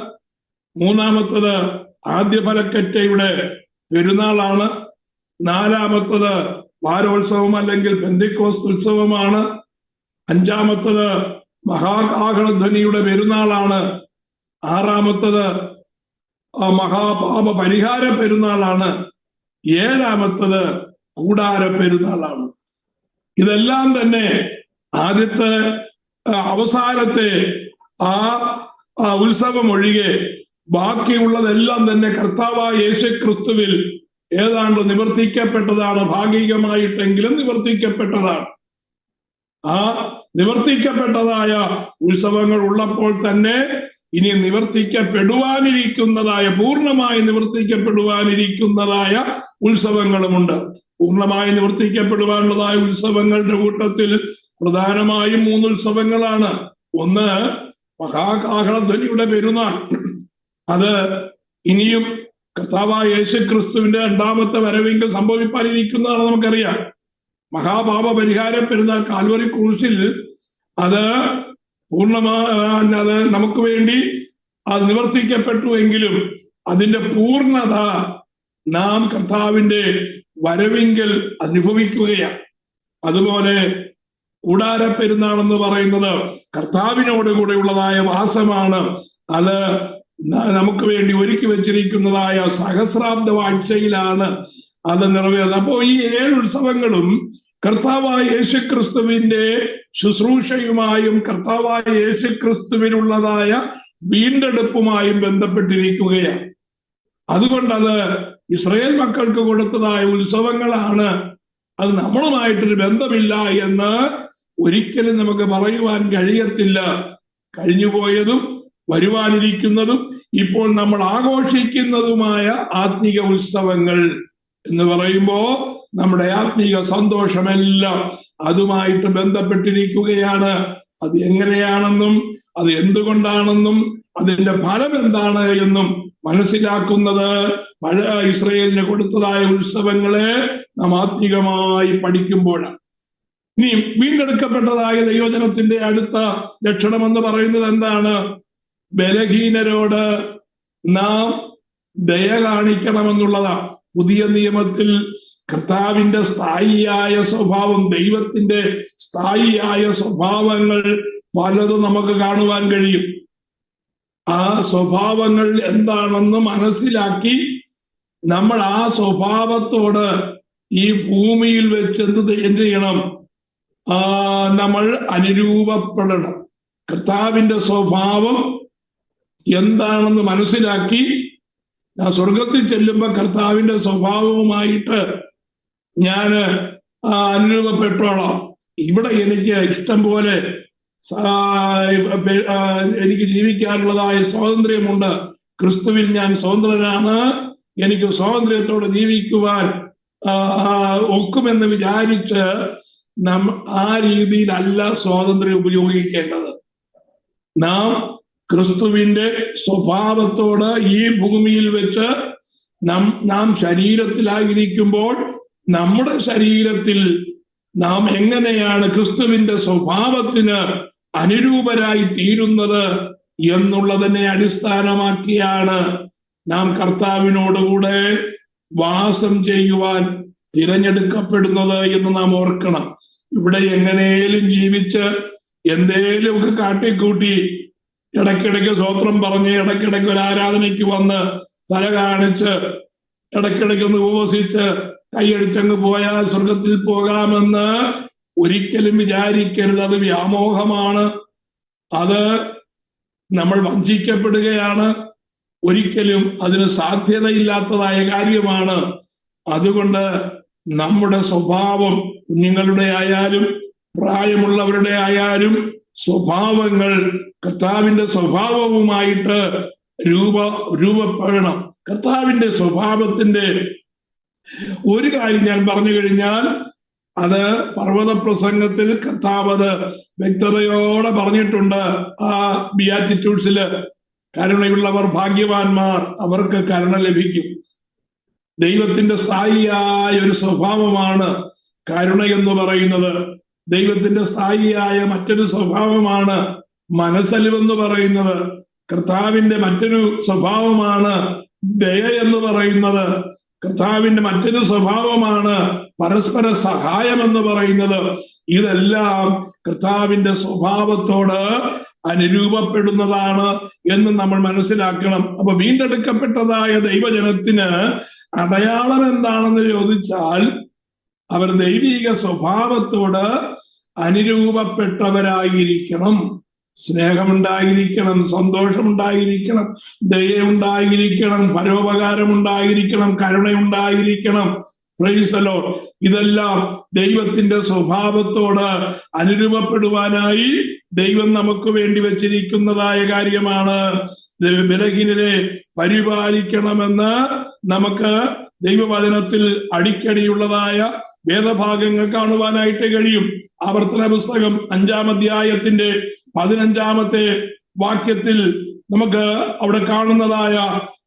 മൂന്നാമത്തത് ആദ്യഫലക്കറ്റയുടെ പെരുന്നാളാണ്. നാലാമത്തത് വാരോത്സവം അല്ലെങ്കിൽ പെന്തിക്കോസ്ത് ഉത്സവമാണ്. അഞ്ചാമത്തത് മഹാകാഹളധ്വനിയുടെ പെരുന്നാളാണ്. ആറാമത്തത് മഹാപാപ പരിഹാര പെരുന്നാളാണ്. ഏഴാമത്തത് കൂടാര പെരുന്നാളാണ്. ഇതെല്ലാം തന്നെ ആദ്യത്തെ അവസാനത്തെ ആ ഉത്സവം ഒഴികെ ബാക്കിയുള്ളതെല്ലാം തന്നെ കർത്താവായ യേശുക്രിസ്തുവിൽ ഏതാണ്ട് നിവർത്തിക്കപ്പെട്ടതാണ്. ഭാഗികമായിട്ടെങ്കിലും നിവർത്തിക്കപ്പെട്ടതാണ്. ആ നിവർത്തിക്കപ്പെട്ടതായ ഉത്സവങ്ങൾ ഉള്ളപ്പോൾ തന്നെ ഇനി നിവർത്തിക്കപ്പെടുവാനിരിക്കുന്നതായ പൂർണ്ണമായി നിവർത്തിക്കപ്പെടുവാനിരിക്കുന്നതായ ഉത്സവങ്ങളുമുണ്ട്. പൂർണ്ണമായി നിവർത്തിക്കപ്പെടുവാനുള്ളതായ ഉത്സവങ്ങളുടെ കൂട്ടത്തിൽ പ്രധാനമായും 3 ഉത്സവങ്ങളാണ്. ഒന്ന് മഹാകാഹളധ്വനിയുടെ പെരുന്നാൾ. അത് ഇനിയും കർത്താവായ യേശുക്രിസ്തുവിന്റെ രണ്ടാമത്തെ വരവെങ്കിൽ സംഭവിപ്പാനിരിക്കുന്നതാണ് നമുക്കറിയാം. മഹാപാപ പരിഹാര പെരുന്നാൾ കാൽവരി ക്രൂശിൽ അത് അത് നമുക്ക് വേണ്ടി അത് നിവർത്തിക്കപ്പെട്ടുവെങ്കിലും അതിന്റെ പൂർണ്ണത നാം കർത്താവിന്റെ വരവെങ്കിൽ അനുഭവിക്കുകയാണ്. അതുപോലെ കൂടാര പെരുന്നാൾ എന്ന് പറയുന്നത് കർത്താവിനോട് കൂടെയുള്ളതായ വാസമാണ്. അത് നമുക്ക് വേണ്ടി ഒരുക്കി വെച്ചിരിക്കുന്നതായ സഹസ്രാബ്ദ വാഴ്ചയിലാണ് അത് നിറവേറുന്നത്. അപ്പോ ഈ 7 ഉത്സവങ്ങളും കർത്താവായ യേശുക്രിസ്തുവിന്റെ ശുശ്രൂഷയുമായും കർത്താവായ യേശുക്രിസ്തുവിനുള്ളതായ വീണ്ടെടുപ്പുമായും ബന്ധപ്പെട്ടിരിക്കുകയാണ്. അതുകൊണ്ടത് ഇസ്രായേൽ മക്കൾക്ക് കൊടുത്തതായ ഉത്സവങ്ങളാണ്. അത് നമ്മളുമായിട്ടൊരു ബന്ധമില്ല എന്ന് ഒരിക്കലും നമുക്ക് പറയുവാൻ കഴിയത്തില്ല. കഴിഞ്ഞുപോയതും വരുവാനിരിക്കുന്നതും ഇപ്പോൾ നമ്മൾ ആഘോഷിക്കുന്നതുമായ ആത്മീക ഉത്സവങ്ങൾ എന്ന് പറയുമ്പോ നമ്മുടെ ആത്മീക സന്തോഷമെല്ലാം അതുമായിട്ട് ബന്ധപ്പെട്ടിരിക്കുകയാണ്. അത് എങ്ങനെയാണെന്നും അത് എന്തുകൊണ്ടാണെന്നും അതിന്റെ ഫലം എന്താണ് എന്നും മനസ്സിലാക്കുന്നത് ഇസ്രായേലിന് കൊടുത്തതായ ഉത്സവങ്ങളെ നാം ആത്മീകമായി പഠിക്കുമ്പോഴാണ്. ഇനി വീണ്ടെടുക്കപ്പെട്ടതായ ദൈവജനത്തിന്റെ അടുത്ത ലക്ഷണം എന്ന് പറയുന്നത് എന്താണ്? ബലഹീനരോട് നാം ദയ കാണിക്കണമെന്നുള്ളതാണ്. പുതിയ നിയമത്തിൽ കർത്താവിന്റെ സ്ഥായിയായ സ്വഭാവം, ദൈവത്തിന്റെ സ്ഥായിയായ സ്വഭാവങ്ങൾ പലതും നമുക്ക് കാണുവാൻ കഴിയും. ആ സ്വഭാവങ്ങൾ എന്താണെന്ന് മനസ്സിലാക്കി നമ്മൾ ആ സ്വഭാവത്തോട് ഈ ഭൂമിയിൽ വെച്ച് എന്ത് ചെയ്യണം? നമ്മൾ അനുരൂപപ്പെടണം. കർത്താവിന്റെ സ്വഭാവം എന്താണെന്ന് മനസ്സിലാക്കി ഞാൻ സ്വർഗത്തിൽ ചെല്ലുമ്പോൾ കർത്താവിന്റെ സ്വഭാവവുമായിട്ട് ഞാൻ അനുരൂപപ്പെട്ടോളാം. ഇവിടെ എനിക്ക് ഇഷ്ടം പോലെ എനിക്ക് ജീവിക്കാനുള്ളതായ സ്വാതന്ത്ര്യമുണ്ട്. ക്രിസ്തുവിൽ ഞാൻ സ്വതന്ത്രനാണ്. എനിക്ക് സ്വാതന്ത്ര്യത്തോടെ ജീവിക്കുവാൻ ഒക്കുമെന്ന് വിചാരിച്ച് ആ രീതിയിലല്ല സ്വാതന്ത്ര്യം ഉപയോഗിക്കേണ്ടത്. നാം ക്രിസ്തുവിന്റെ സ്വഭാവത്തോട് ഈ ഭൂമിയിൽ വെച്ച് നാം ശരീരത്തിലായിരിക്കുമ്പോൾ നമ്മുടെ ശരീരത്തിൽ നാം എങ്ങനെയാണ് ക്രിസ്തുവിന്റെ സ്വഭാവത്തിന് അനുരൂപരായി തീരുന്നത് എന്നുള്ളതിനെ അടിസ്ഥാനമാക്കിയാണ് നാം കർത്താവിനോടുകൂടെ വാസം ചെയ്യുവാൻ തിരഞ്ഞെടുക്കപ്പെടുന്നത് എന്ന് നാം ഓർക്കണം. ഇവിടെ എങ്ങനെയും ജീവിച്ച് എന്തേലുമൊക്കെ കാട്ടിക്കൂട്ടി ഇടയ്ക്കിടയ്ക്ക് സ്വോത്രം പറഞ്ഞ് ഇടയ്ക്കിടയ്ക്ക് ഒരു ആരാധനയ്ക്ക് വന്ന് തല കാണിച്ച് ഇടയ്ക്കിടയ്ക്ക് ഒന്ന് ഉപവസിച്ച് കൈയടിച്ചങ്ങ് പോയാൽ സ്വർഗത്തിൽ പോകാമെന്ന് ഒരിക്കലും വിചാരിക്കരുത്. അത് വ്യാമോഹമാണ്. അത് നമ്മൾ വഞ്ചിക്കപ്പെടുകയാണ്. ഒരിക്കലും അതിന് സാധ്യതയില്ലാത്തതായ കാര്യമാണ്. അതുകൊണ്ട് നമ്മുടെ സ്വഭാവം, കുഞ്ഞുങ്ങളുടെ ആയാലും പ്രായമുള്ളവരുടെ ആയാലും, സ്വഭാവങ്ങൾ കർത്താവിന്റെ സ്വഭാവവുമായിട്ട് രൂപപ്പെടണം. കർത്താവിന്റെ സ്വഭാവത്തിന്റെ ഒരു കാര്യം ഞാൻ പറഞ്ഞു കഴിഞ്ഞാൽ, അത് പർവ്വത പ്രസംഗത്തിൽ കർത്താവ് അത് വ്യക്തതയോടെ പറഞ്ഞിട്ടുണ്ട്. ആ ബിയാറ്റിറ്റ്യൂഡ്സില് കരുണയുള്ളവർ ഭാഗ്യവാന്മാർ, അവർക്ക് കരുണ ലഭിക്കും. ദൈവത്തിന്റെ സ്ഥായിയായ ഒരു സ്വഭാവമാണ് കരുണ എന്ന് പറയുന്നത്. ദൈവത്തിന്റെ സ്ഥായിയായ മറ്റൊരു സ്വഭാവമാണ് മനസ്സലിവെന്ന് പറയുന്നത്. കർത്താവിന്റെ മറ്റൊരു സ്വഭാവമാണ് ദയ എന്ന് പറയുന്നത്. കർത്താവിന്റെ മറ്റൊരു സ്വഭാവമാണ് പരസ്പര സഹായം എന്ന് പറയുന്നത്. ഇതെല്ലാം കർത്താവിന്റെ സ്വഭാവത്തോട് അനുരൂപപ്പെടുന്നതാണ് എന്ന് നമ്മൾ മനസ്സിലാക്കണം. അപ്പൊ വീണ്ടെടുക്കപ്പെട്ടതായ ദൈവജനത്തിന് അടയാളം എന്താണെന്ന് ചോദിച്ചാൽ, അവർ ദൈവിക സ്വഭാവത്തോട് അനുരൂപപ്പെട്ടവരായിരിക്കണം. സ്നേഹമുണ്ടായിരിക്കണം, സന്തോഷമുണ്ടായിരിക്കണം, ദയയുണ്ടായിരിക്കണം, പരോപകാരമുണ്ടായിരിക്കണം, കരുണയുണ്ടായിരിക്കണം. Praise the Lord. ഇതെല്ലാം ദൈവത്തിന്റെ സ്വഭാവത്തോട് അനുരൂപപ്പെടുവാനായി ദൈവം നമുക്ക് വേണ്ടി വെച്ചിരിക്കുന്നതായ കാര്യമാണ്. ബലഹീനരെ പരിപാലിക്കണമെന്ന് നമുക്ക് ദൈവവചനത്തിൽ അടിക്കടിയുള്ളതായ വേദഭാഗങ്ങൾ കാണുവാനായിട്ട് കഴിയും. ആവർത്തന പുസ്തകം 5-ാം അധ്യായത്തിന്റെ 15-ാമത്തെ വാക്യത്തിൽ നമുക്ക് അവിടെ കാണുന്നതായ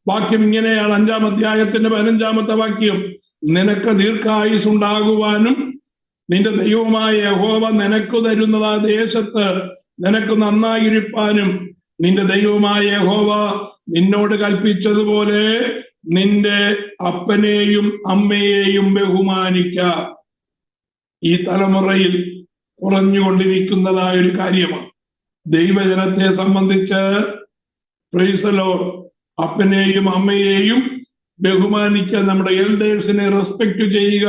വാക്യം ഇങ്ങനെയാണ്. 5-ാം അധ്യായത്തിന്റെ 15-ാമത്തെ വാക്യം: നിനക്ക് ദീർഘായുസ് ഉണ്ടാകുവാനും നിന്റെ ദൈവമായ യഹോവ നിനക്ക് തരുന്നതാ ദേശത്ത് നിനക്ക് നന്നായിരിക്കാനും നിന്റെ ദൈവമായ യഹോവ നിന്നോട് കൽപ്പിച്ചതുപോലെ നിന്റെ അപ്പനെയും അമ്മയെയും ബഹുമാനിക്ക. ഈ തലമുറയിൽ കുറഞ്ഞുകൊണ്ടിരിക്കുന്നതായ ഒരു കാര്യമാണ്. ദൈവജനത്തെ സംബന്ധിച്ച് പ്രൈസ് ദി ലോർഡ്, അപ്പനെയും അമ്മയെയും ബഹുമാനിക്കുക, നമ്മുടെ എൽഡേഴ്സിനെ റെസ്പെക്ട് ചെയ്യുക,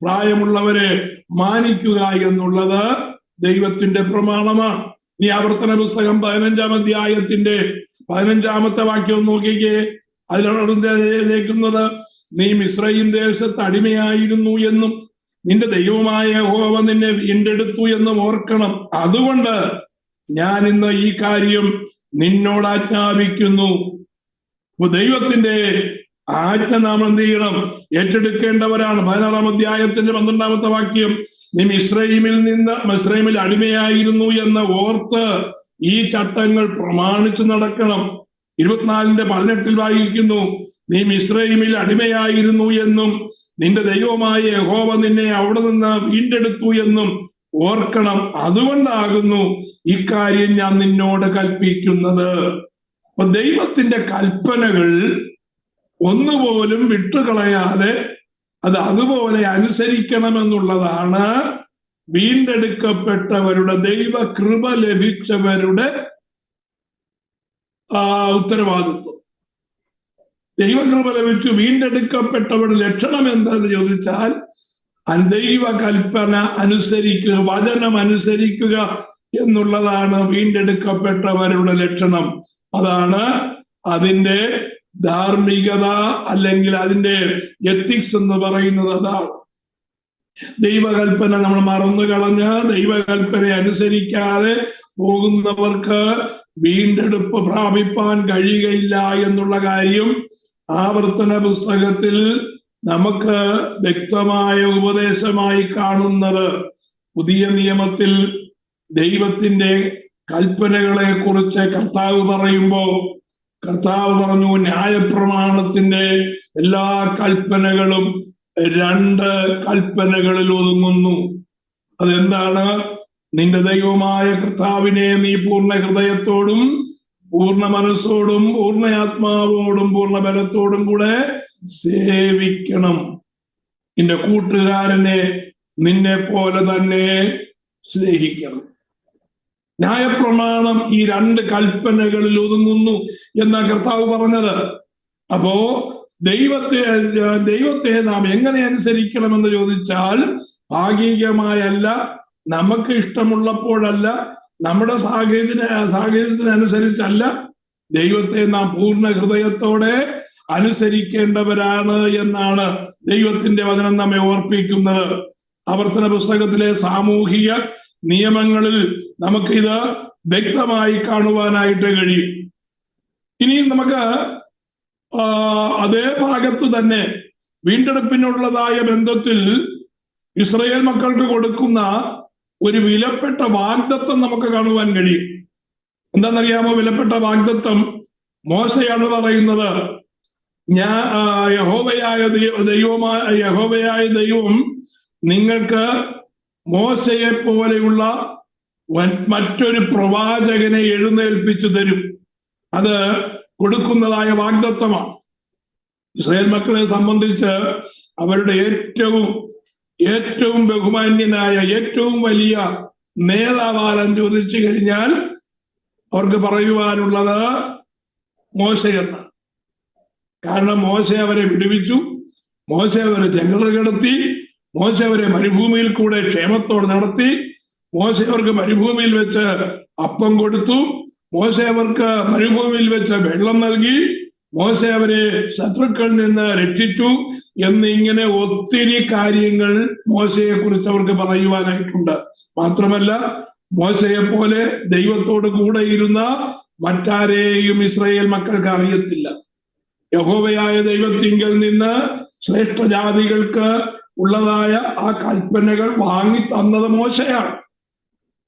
പ്രായമുള്ളവരെ മാനിക്കുക എന്നുള്ളത് ദൈവത്തിന്റെ പ്രമാണമാണ്. ഈ ആവർത്തന പുസ്തകം 15-ാം അധ്യായത്തിന്റെ 15-ാമത്തെ വാക്യം നോക്കിക്കേ. അതിലേക്കുന്നത്: നീ മിസ്രയീം ദേശത്ത് അടിമയായിരുന്നു എന്നും നിന്റെ ദൈവമായ യഹോവ നിന്നെ വീണ്ടെടുത്തു എന്നും ഓർക്കണം. അതുകൊണ്ട് ഞാൻ ഇന്ന് ഈ കാര്യം നിന്നോട് ആജ്ഞാപിക്കുന്നു. അപ്പൊ ദൈവത്തിന്റെ ആജ്ഞ നാം എന്ത് ചെയ്യണം? ഏറ്റെടുക്കേണ്ടവരാണ്. 16-ാം അധ്യായത്തിന്റെ 12-ാമത്തെ വാക്യം: നീ മിസ്രയീമിൽ അടിമയായിരുന്നു എന്ന് ഓർത്ത് ഈ ചട്ടങ്ങൾ പ്രമാണിച്ചു നടക്കണം. 24-18 വായിക്കുന്നു: നീ മിസ്രയീമിൽ അടിമയായിരുന്നു എന്നും നിന്റെ ദൈവമായ യഹോവ നിന്നെ അവിടെ നിന്ന് വീണ്ടെടുത്തു എന്നും ഓർക്കണം. അതുകൊണ്ടാകുന്നു ഇക്കാര്യം ഞാൻ നിന്നോട് കൽപ്പിക്കുന്നത്. അപ്പൊ ദൈവത്തിന്റെ കൽപ്പനകൾ ഒന്നുപോലും വിട്ടുകളയാതെ അത് അതുപോലെ അനുസരിക്കണമെന്നുള്ളതാണ് വീണ്ടെടുക്കപ്പെട്ടവരുടെ, ദൈവകൃപ ലഭിച്ചവരുടെ ഉത്തരവാദിത്വം. ദൈവകൃപ ലഭിച്ചു വീണ്ടെടുക്കപ്പെട്ടവരുടെ ലക്ഷണം എന്താന്ന് ചോദിച്ചാൽ, ദൈവ കൽപ്പന അനുസരിക്കുക, വചനം അനുസരിക്കുക എന്നുള്ളതാണ് വീണ്ടെടുക്കപ്പെട്ടവരുടെ ലക്ഷണം. അതാണ് അതിന്റെ ധാർമ്മികത, അല്ലെങ്കിൽ അതിന്റെ എത്തിക്സ് എന്ന് പറയുന്നത് അതാണ്. ദൈവകൽപ്പന നമ്മൾ മറന്നു കളഞ്ഞ് ദൈവകൽപ്പന അനുസരിക്കാതെ പോകുന്നവർക്ക് വീണ്ടെടുപ്പ് പ്രാപിപ്പാൻ കഴിയുകയില്ല എന്നുള്ള കാര്യം ആവർത്തന പുസ്തകത്തിൽ നമുക്ക് വ്യക്തമായ ഉപദേശമായി കാണുന്നത്. പുതിയ നിയമത്തിൽ ദൈവത്തിന്റെ കൽപ്പനകളെ കുറിച്ച് കർത്താവ് പറയുമ്പോൾ കർത്താവ് പറഞ്ഞു, ന്യായപ്രമാണത്തിന്റെ എല്ലാ കൽപ്പനകളും 2 കൽപ്പനകളിൽ ഒതുങ്ങുന്നു. അതെന്താണ്? നിന്റെ ദൈവമായ കർത്താവിനെ നീ പൂർണ്ണ ഹൃദയത്തോടും പൂർണ്ണ മനസ്സോടും പൂർണ്ണ ആത്മാവോടും പൂർണ്ണ ബലത്തോടും കൂടെ സേവിക്കണം. നിന്റെ കൂട്ടുകാരനെ നിന്നെ പോലെ തന്നെ സ്നേഹിക്കണം. ന്യായപ്രമാണം ഈ 2 കൽപ്പനകളിൽ ഒതുങ്ങുന്നു എന്ന കർത്താവ് പറഞ്ഞത്. അപ്പോ ദൈവത്തെ നാം എങ്ങനെ അനുസരിക്കണമെന്ന് ചോദിച്ചാൽ, ഭാഗികമായല്ല, നമുക്ക് ഇഷ്ടമുള്ളപ്പോഴല്ല, നമ്മുടെ സാഹചര്യത്തിനനുസരിച്ചല്ല, ദൈവത്തെ നാം പൂർണ്ണ ഹൃദയത്തോടെ അനുസരിക്കേണ്ടവരാണ് എന്നാണ് ദൈവത്തിന്റെ വചനം നമ്മെ ഓർപ്പിക്കുന്നത്. ആവർത്തന പുസ്തകത്തിലെ സാമൂഹിക നിയമങ്ങളിൽ നമുക്കിത് വ്യക്തമായി കാണുവാനായിട്ട് കഴിയും. ഇനിയും നമുക്ക് അതേ ഭാഗത്ത് തന്നെ വീണ്ടെടുപ്പിനുള്ളതായ ബന്ധത്തിൽ ഇസ്രായേൽ മക്കൾക്ക് കൊടുക്കുന്ന ഒരു വിലപ്പെട്ട വാഗ്ദത്തം നമുക്ക് കാണുവാൻ കഴിയും. എന്താണെന്നറിയാമോ? വിലപ്പെട്ട വാഗ്ദത്തം മോശയാണ് പറയുന്നത്. യഹോവയായ ദൈവം നിങ്ങൾക്ക് മോശയെ പോലെയുള്ള മറ്റൊരു പ്രവാചകനെ എഴുന്നേൽപ്പിച്ചു തരും. അത് കൊടുക്കുന്നതായ വാഗ്ദത്തമാണ്. ഇസ്രായേൽ മക്കളെ സംബന്ധിച്ച് അവരുടെ ഏറ്റവും ബഹുമാന്യനായ, ഏറ്റവും വലിയ നേതാവാരം ചോദിച്ചു കഴിഞ്ഞാൽ അവർക്ക് പറയുവാനുള്ളത് മോശയെന്ന്. കാരണം മോശ അവരെ വിടുവിച്ചു, മോശ അവരെ ചെങ്കടൽ കടത്തി, മോശ അവരെ മരുഭൂമിയിൽ കൂടെ ക്ഷേമത്തോടെ നടത്തി, മോശ അവർക്ക് മരുഭൂമിയിൽ വെച്ച് അപ്പം കൊടുത്തു, മോശ അവർക്ക് മരുഭൂമിയിൽ വെച്ച് വെള്ളം നൽകി, മോശ അവരെ ശത്രുക്കളിൽ നിന്ന് രക്ഷിച്ചു എന്നിങ്ങനെ ഒത്തിരി കാര്യങ്ങൾ മോശയെ കുറിച്ച് അവർക്ക് പറയുവാനായിട്ടുണ്ട്. മാത്രമല്ല, മോശയെ പോലെ ദൈവത്തോട് കൂടെ ഇരുന്ന മറ്റാരെയും ഇസ്രായേൽ മക്കൾക്ക് അറിയത്തില്ല. യഹോവയായ ദൈവത്തിങ്കൽ നിന്ന് ശ്രേഷ്ഠ ജാതികൾക്ക് ഉള്ളതായ ആ കൽപ്പനകൾ വാങ്ങി തന്നത് മോശയാണ്.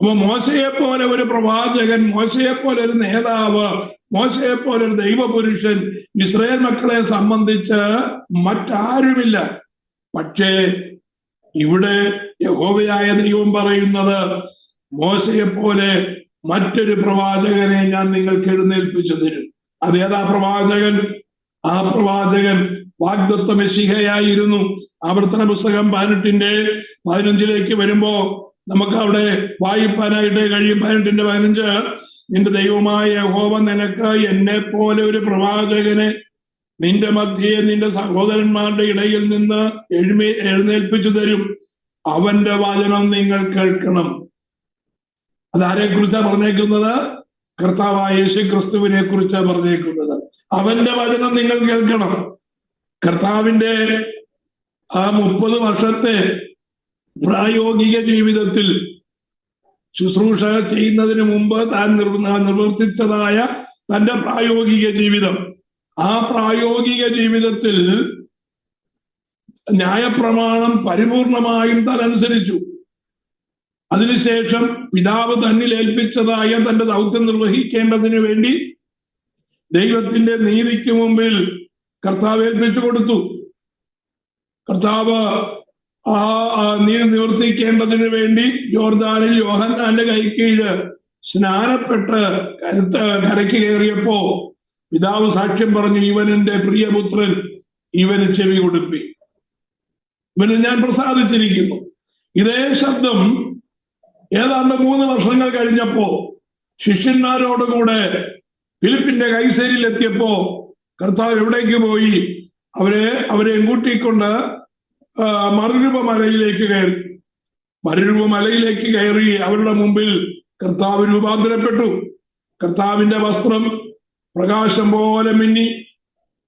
അപ്പൊ മോശയെ പോലെ ഒരു പ്രവാചകൻ, മോശയെ പോലെ ഒരു നേതാവ്, മോശയെ പോലെ ഒരു ദൈവപുരുഷൻ ഇസ്രായേൽ മക്കളെ സംബന്ധിച്ച് മറ്റാരുമില്ല. പക്ഷേ ഇവിടെ യഹോവയായ ദൈവം പറയുന്നത്, മോശയെ പോലെ മറ്റൊരു പ്രവാചകനെ ഞാൻ നിങ്ങൾക്ക് എഴുന്നേൽപ്പിച്ചു തരും. അതേതാ പ്രവാചകൻ? ആ പ്രവാചകൻ വാഗ്ദത്ത മെശിഹയായിരുന്നു. ആവർത്തന പുസ്തകം 18:15 വരുമ്പോ നമുക്ക് അവിടെ വായിപ്പാനായിട്ട് കഴിയും. 18:15 നിന്റെ ദൈവമായ യഹോവ നിനക്ക് എന്നെ പോലെ ഒരു പ്രവാചകനെ നിന്റെ മധ്യേ നിന്റെ സഹോദരന്മാരുടെ ഇടയിൽ നിന്ന് എഴുന്നേൽപ്പിച്ചു തരും. അവന്റെ വചനം നിങ്ങൾ കേൾക്കണം. അതാരെ കുറിച്ചാ പറഞ്ഞേക്കുന്നത്? കർത്താവായ യേശു ക്രിസ്തുവിനെ കുറിച്ചാ പറഞ്ഞേക്കുന്നത്. അവന്റെ വചനം നിങ്ങൾ കേൾക്കണം. കർത്താവിന്റെ ആ 30 വർഷത്തെ പ്രായോഗിക ജീവിതത്തിൽ ശുശ്രൂഷ ചെയ്യുന്നതിന് മുമ്പ് താൻ നിവർത്തിച്ചതായ തന്റെ പ്രായോഗിക ജീവിതം, ആ പ്രായോഗിക ജീവിതത്തിൽ ന്യായപ്രമാണം പരിപൂർണമായും താൻ അനുസരിച്ചു. അതിനുശേഷം പിതാവ് തന്നിൽ ഏൽപ്പിച്ചതായ തന്റെ ദൗത്യം നിർവഹിക്കേണ്ടതിന് വേണ്ടി ദൈവത്തിന്റെ നീതിക്ക് മുമ്പിൽ കർത്താവ് ഏൽപ്പിച്ചു കൊടുത്തു. കർത്താവ് ആ നീതി നിവർത്തിക്കേണ്ടതിന് വേണ്ടി യോർദാനിൽ യോഹന്നാന്റെ കൈക്കീഴ് സ്നാനപ്പെട്ട് കരയ്ക്ക് കയറിയപ്പോ പിതാവ് സാക്ഷ്യം പറഞ്ഞു, ഇവൻ എന്റെ പ്രിയപുത്രൻ, ഇവന് ചെവി കൊടുപ്പി, ഇവന് ഞാൻ പ്രസാദിച്ചിരിക്കുന്നു. ഇതേ ശബ്ദം ഏതാണ്ട് 3 വർഷങ്ങൾ കഴിഞ്ഞപ്പോ ശിഷ്യന്മാരോടുകൂടെ ഫിലിപ്പിന്റെ കൈസേരിയിൽ എത്തിയപ്പോ കർത്താവ് എവിടേക്ക് പോയി? അവരെ കൂട്ടിക്കൊണ്ട് മറുരൂപ മലയിലേക്ക് കയറി അവരുടെ മുമ്പിൽ കർത്താവ് രൂപാന്തരപ്പെട്ടു. കർത്താവിന്റെ വസ്ത്രം പ്രകാശം പോലെ മിന്നി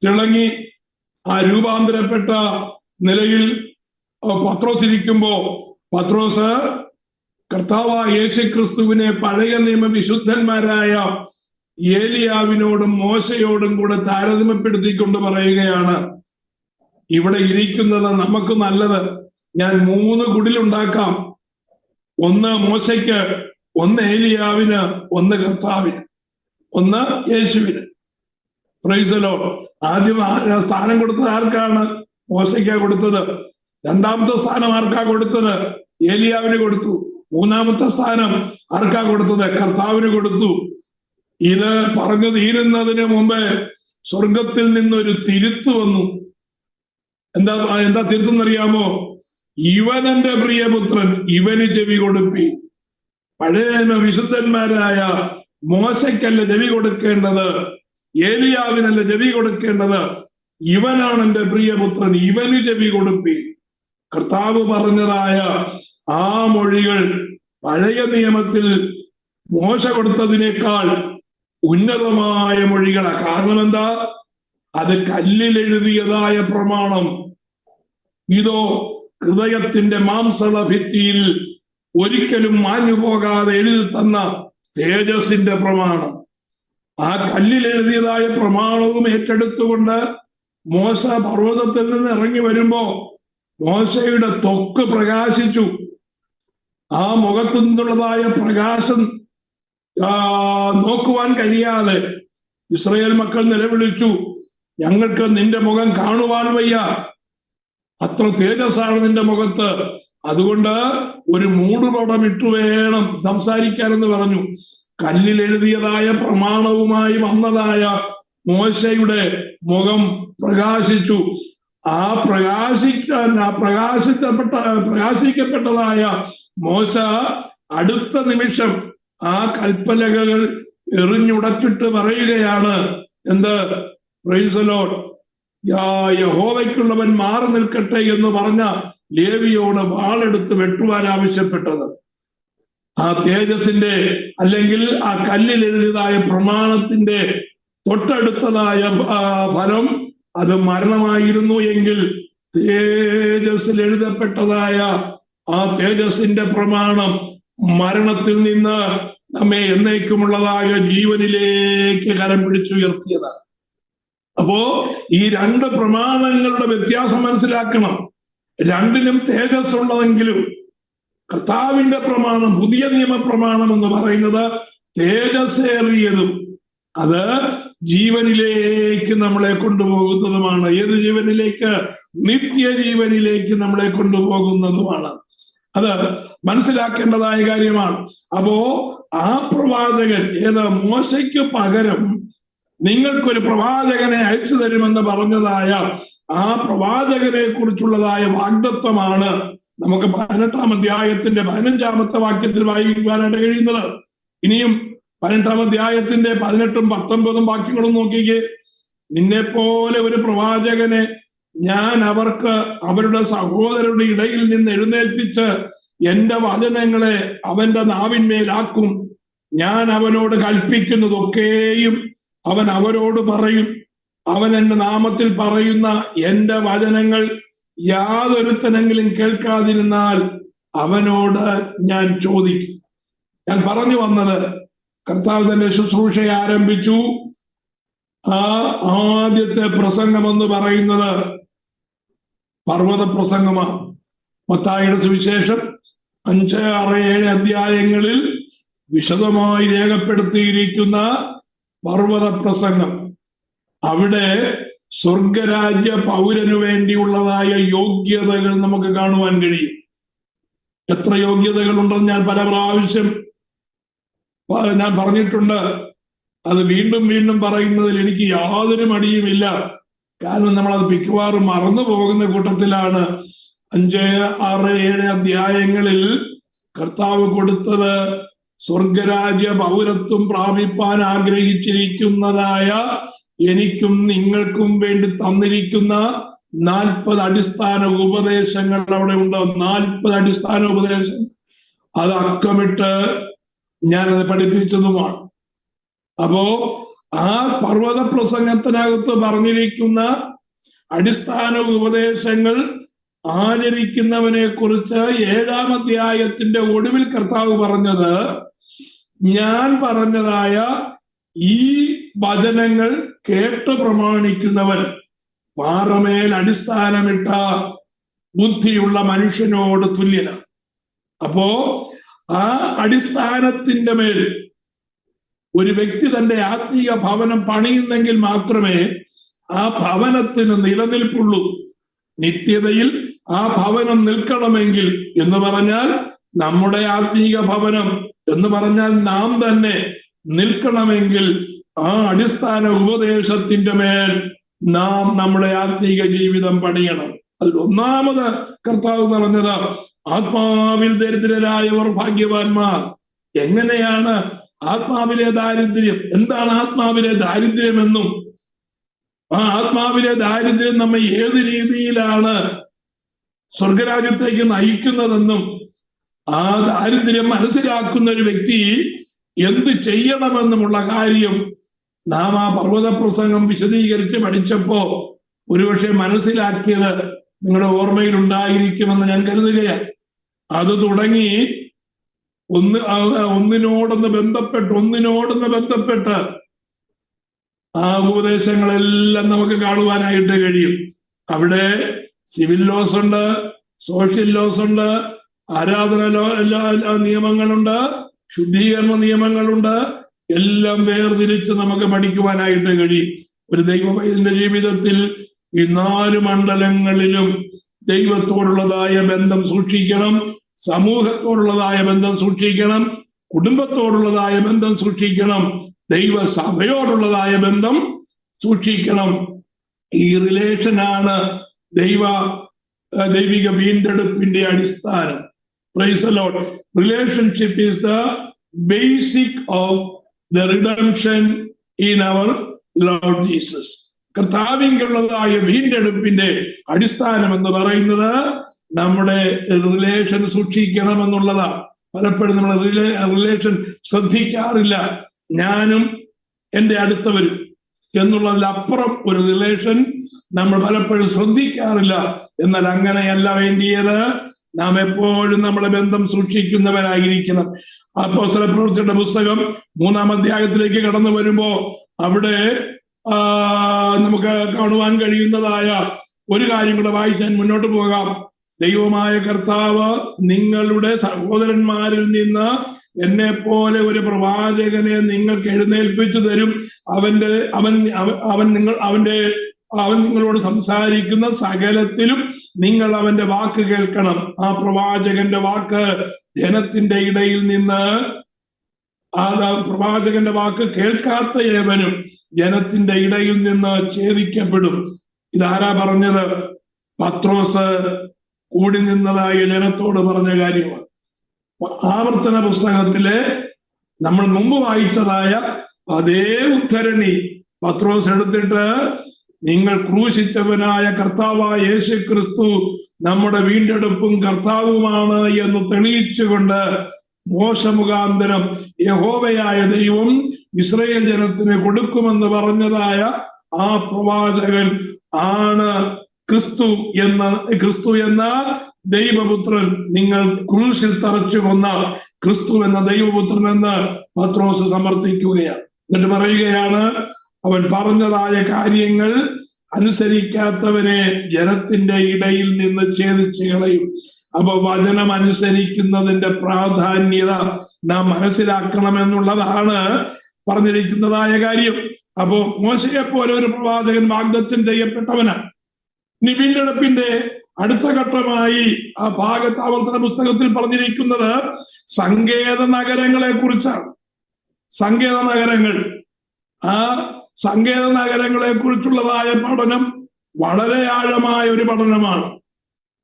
തിളങ്ങി. ആ രൂപാന്തരപ്പെട്ട നിലയിൽ പത്രോസ് ഇരിക്കുമ്പോ പത്രോസ് കർത്താവായ യേശു ക്രിസ്തുവിനെ പഴയ നിയമ വിശുദ്ധന്മാരായ ഏലിയാവിനോടും മോശയോടും കൂടെ താരതമ്യപ്പെടുത്തിക്കൊണ്ട് പറയുകയാണ്, ഇവിടെ ഇരിക്കുന്നത് നമുക്ക് നല്ലത്. ഞാൻ 3 കുടിലുണ്ടാക്കാം, ഒന്ന് മോശയ്ക്ക്, ഒന്ന് ഏലിയാവിന്, ഒന്ന് കർത്താവിന്, ഒന്ന് യേശുവിന്. Price the Lord. ആദ്യം സ്ഥാനം കൊടുത്തത് ആർക്കാണ്? മോശയ്ക്കാ കൊടുത്തത്. 2ാമത്തെ സ്ഥാനം ആർക്കാ കൊടുത്തത്? ഏലിയാവിന് കൊടുത്തു. 3ാമത്തെ സ്ഥാനം ആർക്കാ കൊടുത്തത്? കർത്താവിന് കൊടുത്തു. ഇത് പറഞ്ഞു തീരുന്നതിന് മുമ്പേ സ്വർഗത്തിൽ നിന്നൊരു തിരുത്ത് വന്നു. എന്താ തിരുത്തുന്നറിയാമോ? ഇവൻ എന്റെ പ്രിയപുത്രൻ, ഇവന് ചെവി കൊടുപ്പി. പഴയ വിശുദ്ധന്മാരായ മോശയ്ക്കല്ല ചെവി കൊടുക്കേണ്ടത്, ഏലിയാവിനല്ല ചെവി കൊടുക്കേണ്ടത്, ഇവനാണ് എന്റെ പ്രിയപുത്രൻ, ഇവന് ചെവി കൊടുപ്പി. കർത്താവ് പറഞ്ഞതായ ആ മൊഴികൾ പഴയ നിയമത്തിൽ മോശ കൊടുത്തതിനേക്കാൾ ഉന്നതമായ മൊഴികളാണ്. കാരണം എന്താ? അത് കല്ലിൽ എഴുതിയതായ പ്രമാണം. ഇതോ ഹൃദയത്തിന്റെ മാംസള ഭിത്തിയിൽ ഒരിക്കലും മാഞ്ഞു പോകാതെ എഴുതി തന്ന തേജസ്സിന്റെ പ്രമാണം. ആ കല്ലിൽ എഴുതിയതായ പ്രമാണവും ഏറ്റെടുത്തുകൊണ്ട് മോശ പർവ്വതത്തിൽ നിന്ന് ഇറങ്ങി വരുമ്പോ മോശയുടെ ത്വക്ക് പ്രകാശിച്ചു. ആ മുഖത്തു നിന്നുള്ളതായ പ്രകാശം നോക്കുവാൻ കഴിയാതെ ഇസ്രായേൽ മക്കൾ നിലവിളിച്ചു, ഞങ്ങൾക്ക് നിന്റെ മുഖം കാണുവാൻ വയ്യ, അത്ര തേജസ്സാണ് നിന്റെ മുഖത്ത്, അതുകൊണ്ട് ഒരു മൂടുപടം ഇട്ടു വേണം സംസാരിക്കാനെന്ന് പറഞ്ഞു. കല്ലിൽ എഴുതിയതായ പ്രമാണവുമായി വന്നതായ മോശയുടെ മുഖം പ്രകാശിച്ചു. പ്രകാശിക്കപ്പെട്ടതായ മോശ അടുത്ത നിമിഷം ആ കൽപ്പലകൾ എറിഞ്ഞുടച്ചിട്ട് പറയുകയാണ്, എന്ത്? പ്രൈസ് ദി ലോർഡ്, യഹോവയ്ക്കുള്ളവൻ മാറി നിൽക്കട്ടെ എന്ന് പറഞ്ഞ ലേവിയോട് വാളെടുത്ത് വെട്ടുവാൻ ആവശ്യപ്പെട്ടത്. ആ തേജസ്സിന്റെ അല്ലെങ്കിൽ ആ കല്ലിൽ എഴുതിയതായ പ്രമാണത്തിന്റെ തൊട്ടടുത്തതായ ഫലം അത് മരണമായിരുന്നു എങ്കിൽ തേജസ്സിൽ എഴുതപ്പെട്ടതായ ആ തേജസ്സിന്റെ പ്രമാണം മരണത്തിൽ നിന്ന് നമ്മെ എന്നേക്കുമുള്ളതായ ജീവനിലേക്ക് കരം പിടിച്ചുയർത്തിയതാണ്. അപ്പോ ഈ രണ്ട് പ്രമാണങ്ങളുടെ വ്യത്യാസം മനസ്സിലാക്കണം. രണ്ടിനും തേജസ് ഉള്ളതെങ്കിലും കർത്താവിന്റെ പ്രമാണം, പുതിയ നിയമ പ്രമാണം എന്ന് പറയുന്നത് തേജസ്സേറിയതും അത് ജീവനിലേക്ക് നമ്മളെ കൊണ്ടുപോകുന്നതുമാണ്. ഏത് ജീവനിലേക്ക്? നിത്യജീവനിലേക്ക് നമ്മളെ കൊണ്ടുപോകുന്നതുമാണ്. അത് മനസ്സിലാക്കേണ്ടതായ കാര്യമാണ്. അപ്പോ ആ പ്രവാചകൻ മോശയ്ക്ക് പകരം നിങ്ങൾക്കൊരു പ്രവാചകനെ അയച്ചു തരുമെന്ന് പറഞ്ഞതായ ആ പ്രവാചകനെ കുറിച്ചുള്ളതായ വാഗ്ദത്വമാണ് നമുക്ക് 18-ാം അധ്യായത്തിന്റെ 15-ാമത്തെ വാക്യത്തിൽ വായിക്കുവാനായിട്ട് കഴിയുന്നത്. ഇനിയും 18-ാം അധ്യായത്തിന്റെ 18-ഉം 19-ഉം വാക്യങ്ങളും നോക്കിക്കേ. നിന്നെ പോലെ ഒരു പ്രവാചകനെ ഞാൻ അവർക്ക് അവരുടെ സഹോദരരുടെ ഇടയിൽ നിന്ന് എഴുന്നേൽപ്പിച്ച് എന്റെ വചനങ്ങളെ അവന്റെ നാവിന്മേലാക്കും. ഞാൻ അവനോട് കൽപ്പിക്കുന്നതൊക്കെയും അവൻ അവരോട് പറയും. അവൻ എന്റെ നാമത്തിൽ പറയുന്ന എന്റെ വചനങ്ങൾ യാതൊരുത്തനെങ്കിലും കേൾക്കാതിരുന്നാൽ അവനോട് ഞാൻ ചോദിക്കും. ഞാൻ പറഞ്ഞു വന്നത്, കർത്താവ് തന്റെ ശുശ്രൂഷ ആരംഭിച്ചു. ആ ആദ്യത്തെ പ്രസംഗം എന്ന് പറയുന്നത് പർവ്വത പ്രസംഗമാണ്. മത്തായിയുടെ സുവിശേഷം 5, 6, 7 അധ്യായങ്ങളിൽ വിശദമായി രേഖപ്പെടുത്തിയിരിക്കുന്ന പർവ്വത പ്രസംഗം. അവിടെ സ്വർഗരാജ്യ പൗരനു വേണ്ടിയുള്ളതായ യോഗ്യതകൾ നമുക്ക് കാണുവാൻ കഴിയും. എത്ര യോഗ്യതകൾ ഉണ്ടെന്ന് ഞാൻ പല പ്രാവശ്യം ഞാൻ പറഞ്ഞിട്ടുണ്ട്. അത് വീണ്ടും വീണ്ടും പറയുന്നതിൽ എനിക്ക് യാതൊരു മടിയുമില്ല. കാരണം നമ്മളത് മിക്കവാറും മറന്നു പോകുന്ന കൂട്ടത്തിലാണ്. 5, 6, 7 അധ്യായങ്ങളിൽ കർത്താവ് കൊടുത്തത് സ്വർഗരാജ്യ പൗരത്വം പ്രാപിപ്പാൻ ആഗ്രഹിച്ചിരിക്കുന്നതായ എനിക്കും നിങ്ങൾക്കും വേണ്ടി തന്നിരിക്കുന്ന 40 അടിസ്ഥാന ഉപദേശങ്ങൾ അവിടെ ഉണ്ട്. 40 അടിസ്ഥാന ഉപദേശം അത് അക്കമിട്ട് ഞാനത് പഠിപ്പിച്ചതുമാണ്. അപ്പോ ആ പർവ്വത പ്രസംഗത്തിനകത്ത് പറഞ്ഞിരിക്കുന്ന അടിസ്ഥാന ഉപദേശങ്ങൾ ആചരിക്കുന്നവനെ കുറിച്ച് 7-ാം അധ്യായത്തിന്റെ ഒടുവിൽ കർത്താവ് പറഞ്ഞത്, ഞാൻ പറഞ്ഞതായ ഈ വചനങ്ങൾ കേട്ട് പ്രമാണിക്കുന്നവൻ പാറമേൽ അടിസ്ഥാനമിട്ട ബുദ്ധിയുള്ള മനുഷ്യനോട് തുല്യനാണ്. അപ്പോ ആ അടിസ്ഥാനത്തിന്റെ മേൽ ഒരു വ്യക്തി തന്റെ ആത്മീയ ഭവനം പണിയുന്നെങ്കിൽ മാത്രമേ ആ ഭവനത്തിന് നിലനിൽപ്പുള്ളൂ. നിത്യതയിൽ ആ ഭവനം നിൽക്കണമെങ്കിൽ എന്ന് പറഞ്ഞാൽ നമ്മുടെ ആത്മീയ ഭവനം എന്ന് പറഞ്ഞാൽ നാം തന്നെ നിൽക്കണമെങ്കിൽ ആ അടിസ്ഥാന ഉപദേശത്തിന്റെ മേൽ നാം നമ്മുടെ ആത്മീക ജീവിതം പണിയണം. അതിൽ ഒന്നാമത് കർത്താവ് പറഞ്ഞത് ആത്മാവിൽ ദരിദ്രരായവർ ഭാഗ്യവാന്മാർ. എങ്ങനെയാണ് ആത്മാവിലെ ദാരിദ്ര്യം? എന്താണ് ആത്മാവിലെ ദാരിദ്ര്യമെന്നും ആ ആത്മാവിലെ ദാരിദ്ര്യം നമ്മെ ഏത് രീതിയിലാണ് സ്വർഗരാജ്യത്തേക്ക് നയിക്കുന്നതെന്നും ആ ദാരിദ്ര്യം മനസ്സിലാക്കുന്ന ഒരു വ്യക്തി എന്ത് ചെയ്യണമെന്നുമുള്ള കാര്യം നാം ആ പർവ്വത പ്രസംഗം വിശദീകരിച്ച് പഠിച്ചപ്പോ ഒരുപക്ഷെ മനസ്സിലാക്കിയത് നിങ്ങളുടെ ഓർമ്മയിൽ ഉണ്ടായിരിക്കുമെന്ന് ഞാൻ കരുതുകയാണ്. അത് തുടങ്ങി ഒന്നിനോടൊന്ന് ബന്ധപ്പെട്ട് ആ ഉപദേശങ്ങളെല്ലാം നമുക്ക് കാണുവാനായിട്ട് കഴിയും. അവിടെ സിവിൽ ലോസ് ഉണ്ട്, സോഷ്യൽ ലോസ് ഉണ്ട്, ആരാധന നിയമങ്ങളുണ്ട്, ശുദ്ധീകരണ നിയമങ്ങളുണ്ട്. എല്ലാം വേർതിരിച്ച് നമുക്ക് പഠിക്കുവാനായിട്ട് കഴിയും. ഒരു ദൈവപൈതലിന്റെ ജീവിതത്തിൽ ഈ 4 മണ്ഡലങ്ങളിലും ദൈവത്തോടുള്ളതായ ബന്ധം സൂക്ഷിക്കണം, സമൂഹത്തോടുള്ളതായ ബന്ധം സൂക്ഷിക്കണം, കുടുംബത്തോടുള്ളതായ ബന്ധം സൂക്ഷിക്കണം, ദൈവസഭയോടുള്ളതായ ബന്ധം സൂക്ഷിക്കണം. ഈ റിലേഷനാണ് ദൈവിക വീണ്ടെടുപ്പിന്റെ അടിസ്ഥാനം. Praise the Lord. Relationship is the basic of the redemption in our Lord Jesus. കർത്താവിനുള്ളതായ വീണ്ടെടുപ്പിന്റെ അടിസ്ഥാനം എന്ന് പറയുന്നത് നമ്മുടെ റിലേഷൻ സൂക്ഷിക്കണം എന്നുള്ളതാണ്. പലപ്പോഴും നമ്മൾ റിലേഷൻ ശ്രദ്ധിക്കാറില്ല. ഞാനും എൻ്റെ അടുത്തവരും എന്നുള്ളതിലപ്പുറം ഒരു റിലേഷൻ നമ്മൾ പലപ്പോഴും ശ്രദ്ധിക്കാറില്ല. എന്നാൽ അങ്ങനെയല്ല വേണ്ടിയത്. നാം എപ്പോഴും നമ്മുടെ ബന്ധം സൂക്ഷിക്കുന്നവരായിരിക്കണം. അപ്പോസ്തലപ്രവൃത്തിയുടെ പുസ്തകം 3-ാം അധ്യായത്തിലേക്ക് കടന്നു വരുമ്പോ അവിടെ നമുക്ക് കാണുവാൻ കഴിയുന്നതായ ഒരു കാര്യം കൂടെ വായിച്ചാൻ മുന്നോട്ട് പോകാം. ദൈവമായ കർത്താവ് നിങ്ങളുടെ സഹോദരന്മാരിൽ നിന്ന് എന്നെ പോലെ ഒരു പ്രവാചകനെ നിങ്ങൾക്ക് എഴുന്നേൽപ്പിച്ചു തരും. അവൻ നിങ്ങളോട് സംസാരിക്കുന്ന സകലത്തിലും നിങ്ങൾ അവന്റെ വാക്ക് കേൾക്കണം. ആ പ്രവാചകന്റെ വാക്ക് ജനത്തിന്റെ ഇടയിൽ നിന്ന് പ്രവാചകന്റെ വാക്ക് കേൾക്കാത്ത ഏവനും ജനത്തിന്റെ ഇടയിൽ നിന്ന് ഛേദിക്കപ്പെടും. ഇതാരാ പറഞ്ഞത്? പത്രോസ് കൂടി നിന്നതായ ജനത്തോട് പറഞ്ഞ കാര്യമാണ്. ആവർത്തന പുസ്തകത്തിലെ നമ്മൾ മുമ്പ് വായിച്ചതായ അതേ ഉദ്ധരണി പത്രോസ് എടുത്തിട്ട് നിങ്ങൾ ക്രൂശിച്ചവനായ കർത്താവായ യേശു ക്രിസ്തു നമ്മുടെ വീണ്ടെടുപ്പും കർത്താവുമാണ് എന്ന് തെളിയിച്ചുകൊണ്ട് മോശ മുഖാന്തരം യഹോവയായ ദൈവം ഇസ്രായേൽ ജനത്തിന് കൊടുക്കുമെന്ന് പറഞ്ഞതായ ആ പ്രവാചകൻ ആണ് ക്രിസ്തു എന്ന ദൈവപുത്രൻ. നിങ്ങൾ ക്രൂശിൽ തറച്ചു കൊന്ന ക്രിസ്തു എന്ന ദൈവപുത്രൻ എന്ന് പത്രോസ് സമർത്ഥിക്കുകയാണ്. എന്നിട്ട് പറയുകയാണ്, അവൻ പറഞ്ഞതായ കാര്യങ്ങൾ അനുസരിക്കാത്തവനെ ജനത്തിന്റെ ഇടയിൽ നിന്ന് ഛേദിച്ചു കളയും. അപ്പൊ വചനം അനുസരിക്കുന്നതിന്റെ പ്രാധാന്യത നാം മനസ്സിലാക്കണമെന്നുള്ളതാണ് പറഞ്ഞിരിക്കുന്നതായ കാര്യം. അപ്പോ മോശയെ പോലെ ഒരു പ്രവാചകൻ വാഗ്ദത്തം ചെയ്യപ്പെട്ടവനാണ്. ഇനി വീണ്ടെടുപ്പിന്റെ അടുത്ത ഘട്ടമായി ആ ഭാഗത്ത് ആവർത്തന പുസ്തകത്തിൽ പറഞ്ഞിരിക്കുന്നത് സങ്കേത നഗരങ്ങളെ കുറിച്ചാണ്. സങ്കേത നഗരങ്ങൾ, ആ സങ്കേത നഗരങ്ങളെ കുറിച്ചുള്ളതായ പഠനം വളരെ ആഴമായ ഒരു പഠനമാണ്.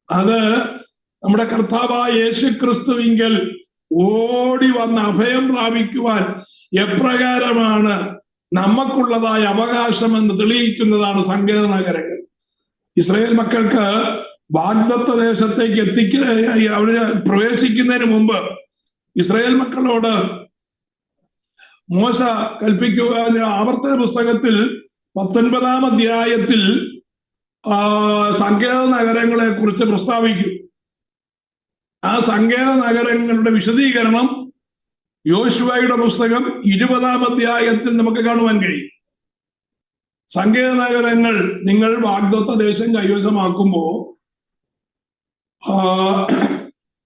അത് നമ്മുടെ കർത്താവായ യേശു ക്രിസ്തുവിങ്കൽ ഓടി വന്ന് അഭയം പ്രാപിക്കുവാൻ എപ്രകാരമാണ് നമുക്കുള്ളതായ അവകാശം എന്ന് തെളിയിക്കുന്നതാണ് സങ്കേത നഗരങ്ങൾ. ഇസ്രായേൽ മക്കൾക്ക് വാഗ്ദത്ത ദേശത്തേക്ക് അവര് പ്രവേശിക്കുന്നതിന് മുമ്പ് ഇസ്രായേൽ മക്കളോട് മോശ കൽപ്പിക്കുക. ആവർത്തന പുസ്തകത്തിൽ 19-ാം അധ്യായത്തിൽ സങ്കേത നഗരങ്ങളെ കുറിച്ച് പ്രസ്താവിക്കും. ആ സങ്കേത നഗരങ്ങളുടെ വിശദീകരണം യോശുവയുടെ പുസ്തകം 20-ാം അധ്യായത്തിൽ നമുക്ക് കാണുവാൻ കഴിയും. സങ്കേത നഗരങ്ങൾ നിങ്ങൾ വാഗ്ദത്ത ദേശം കൈവശമാക്കുമ്പോ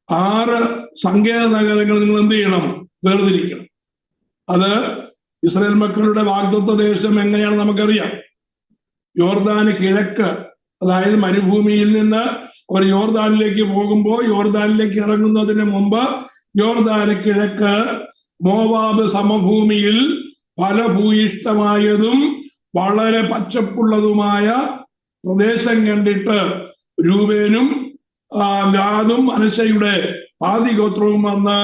6 സങ്കേത നഗരങ്ങൾ നിങ്ങൾ എന്ത് ചെയ്യണം? വേർതിരിക്കണം. അത് ഇസ്രായേൽ മക്കളുടെ വാഗ്ദത്ത ദേശം എങ്ങനെയാണ് നമുക്കറിയാം. യോർദാന് കിഴക്ക്, അതായത് മരുഭൂമിയിൽ നിന്ന് അവർ യോർദാനിലേക്ക് പോകുമ്പോൾ യോർദാനിലേക്ക് ഇറങ്ങുന്നതിന് മുമ്പ് യോർദാന് കിഴക്ക് മോവാബ് സമഭൂമിയിൽ ഫലഭൂയിഷ്ടമായതും വളരെ പച്ചപ്പുള്ളതുമായ പ്രദേശം കണ്ടിട്ട് രൂബേനും ഗാദും മനശ്ശയുടെ പാതി ഗോത്രവും വന്ന്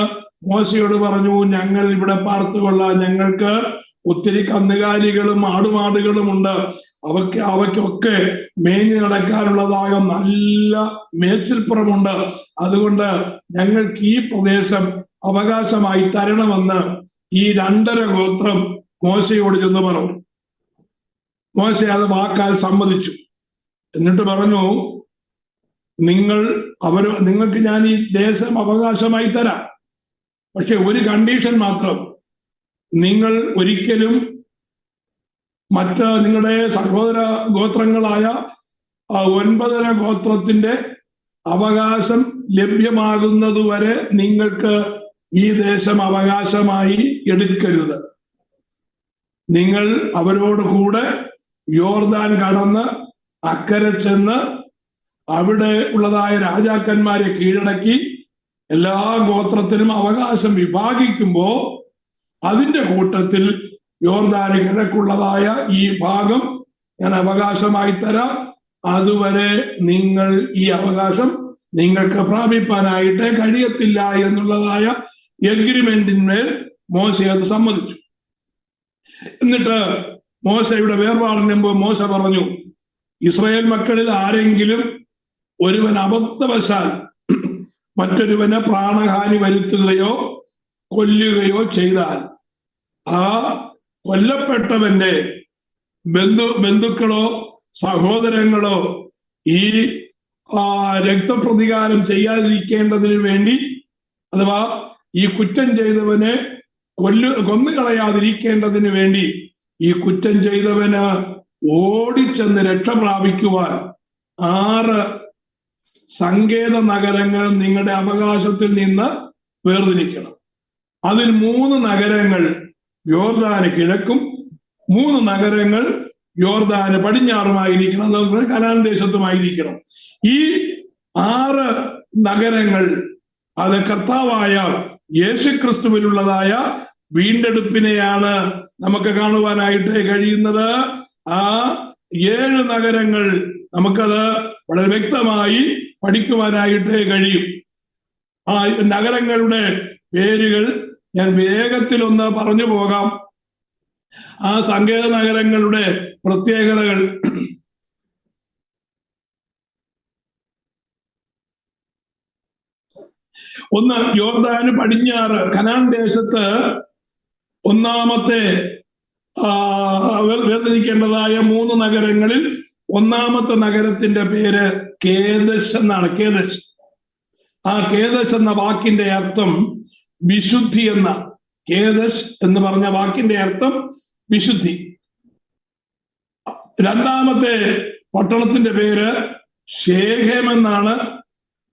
മോശയോട് പറഞ്ഞു, ഞങ്ങൾ ഇവിടെ പാർത്തുകൊള്ളാം, ഞങ്ങൾക്ക് ഒത്തിരി കന്നുകാലികളും ആടുമാടുകളും ഉണ്ട്, അവയ്ക്കൊക്കെ മേഞ്ഞു നടക്കാനുള്ളതായ നല്ല മേച്ചിൽപ്പുറമുണ്ട്, അതുകൊണ്ട് ഞങ്ങൾക്ക് ഈ പ്രദേശം അവകാശമായി തരണമെന്ന് ഈ 2.5 ഗോത്രം മോശയോട് ചെന്ന് പറഞ്ഞു. മോശ അത് വാക്കാൽ സമ്മതിച്ചു. എന്നിട്ട് പറഞ്ഞു, നിങ്ങൾക്ക് ഞാൻ ഈ ദേശം അവകാശമായി തരാം, പക്ഷെ ഒരു കണ്ടീഷൻ മാത്രം, നിങ്ങൾ ഒരിക്കലും നിങ്ങളുടെ സഹോദര ഗോത്രങ്ങളായ 9.5 ഗോത്രത്തിന്റെ അവകാശം ലഭ്യമാകുന്നതുവരെ നിങ്ങൾക്ക് ഈ ദേശം അവകാശമായി എടുക്കരുത്. നിങ്ങൾ അവരോട് കൂടെ യോർദാൻ കടന്ന് അക്കരെ ചെന്ന് അവിടെ ഉള്ളതായ രാജാക്കന്മാരെ കീഴടക്കി എല്ലാ ഗോത്രത്തിനും അവകാശം വിഭാഗിക്കുമ്പോ അതിന്റെ കൂട്ടത്തിൽ യോർദാന് കിഴക്കുള്ളതായ ഈ ഭാഗം ഞാൻ അവകാശമായി തരാം, അതുവരെ നിങ്ങൾ ഈ അവകാശം നിങ്ങൾക്ക് പ്രാപിപ്പാനായിട്ട് കഴിയത്തില്ല എന്നുള്ളതായ എഗ്രിമെന്റിന്മേൽ മോശ അത് സമ്മതിച്ചു. എന്നിട്ട് മോശയുടെ വേർപാടിന് മുമ്പ് മോശ പറഞ്ഞു, ഇസ്രായേൽ മക്കളിൽ ആരെങ്കിലും ഒരുവൻ അബദ്ധവശാൽ മറ്റൊരുവന് പ്രാണഹാനി വരുത്തുകയോ കൊല്ലുകയോ ചെയ്താൽ ആ കൊല്ലപ്പെട്ടവന്റെ ബന്ധുക്കളോ സഹോദരങ്ങളോ ഈ രക്തപ്രതികാരം ചെയ്യാതിരിക്കേണ്ടതിന് വേണ്ടി, അഥവാ ഈ കുറ്റം ചെയ്തവനെ കൊന്നുകളയാതിരിക്കേണ്ടതിന് വേണ്ടി ഈ കുറ്റം ചെയ്തവന് ഓടിച്ചെന്ന് രക്ഷ പ്രാപിക്കുവാൻ 6 സങ്കേത നഗരങ്ങൾ നിങ്ങളുടെ അവകാശത്തിൽ നിന്ന് വേർതിരിക്കണം. അതിൽ 3 നഗരങ്ങൾ യോർദാന് കിഴക്കും 3 നഗരങ്ങൾ യോർദാന് പടിഞ്ഞാറുമായിരിക്കണം, അതുപോലെ കനാൻ ദേശത്തുമായിരിക്കണം. ഈ 6 നഗരങ്ങൾ അത് കർത്താവായ യേശുക്രിസ്തുവിലുള്ളതായ വീണ്ടെടുപ്പിനെയാണ് നമുക്ക് കാണുവാനായിട്ട് കഴിയുന്നത്. ആ 7 നഗരങ്ങൾ നമുക്കത് വളരെ വ്യക്തമായി പഠിക്കുവാനായിട്ട് കഴിയും. ആ നഗരങ്ങളുടെ പേരുകൾ ഞാൻ വേഗത്തിൽ ഒന്ന് പറഞ്ഞു പോകാം. ആ സങ്കേത നഗരങ്ങളുടെ പ്രത്യേകതകൾ. ഒന്ന്, യോർദാന് പടിഞ്ഞാറ് കനാൻ ദേശത്ത് ഒന്നാമത്തെ വേർതിരിക്കേണ്ടതായ 3 നഗരങ്ങളിൽ ഒന്നാമത്തെ നഗരത്തിന്റെ പേര് കേദശ് എന്നാണ്. കേദശ്. ആ കേദശ് എന്ന വാക്കിന്റെ അർത്ഥം വിശുദ്ധി എന്ന. കേദശ് എന്ന് പറഞ്ഞ വാക്കിന്റെ അർത്ഥം വിശുദ്ധി. രണ്ടാമത്തെ പട്ടണത്തിന്റെ പേര് ശേഖേം എന്നാണ്.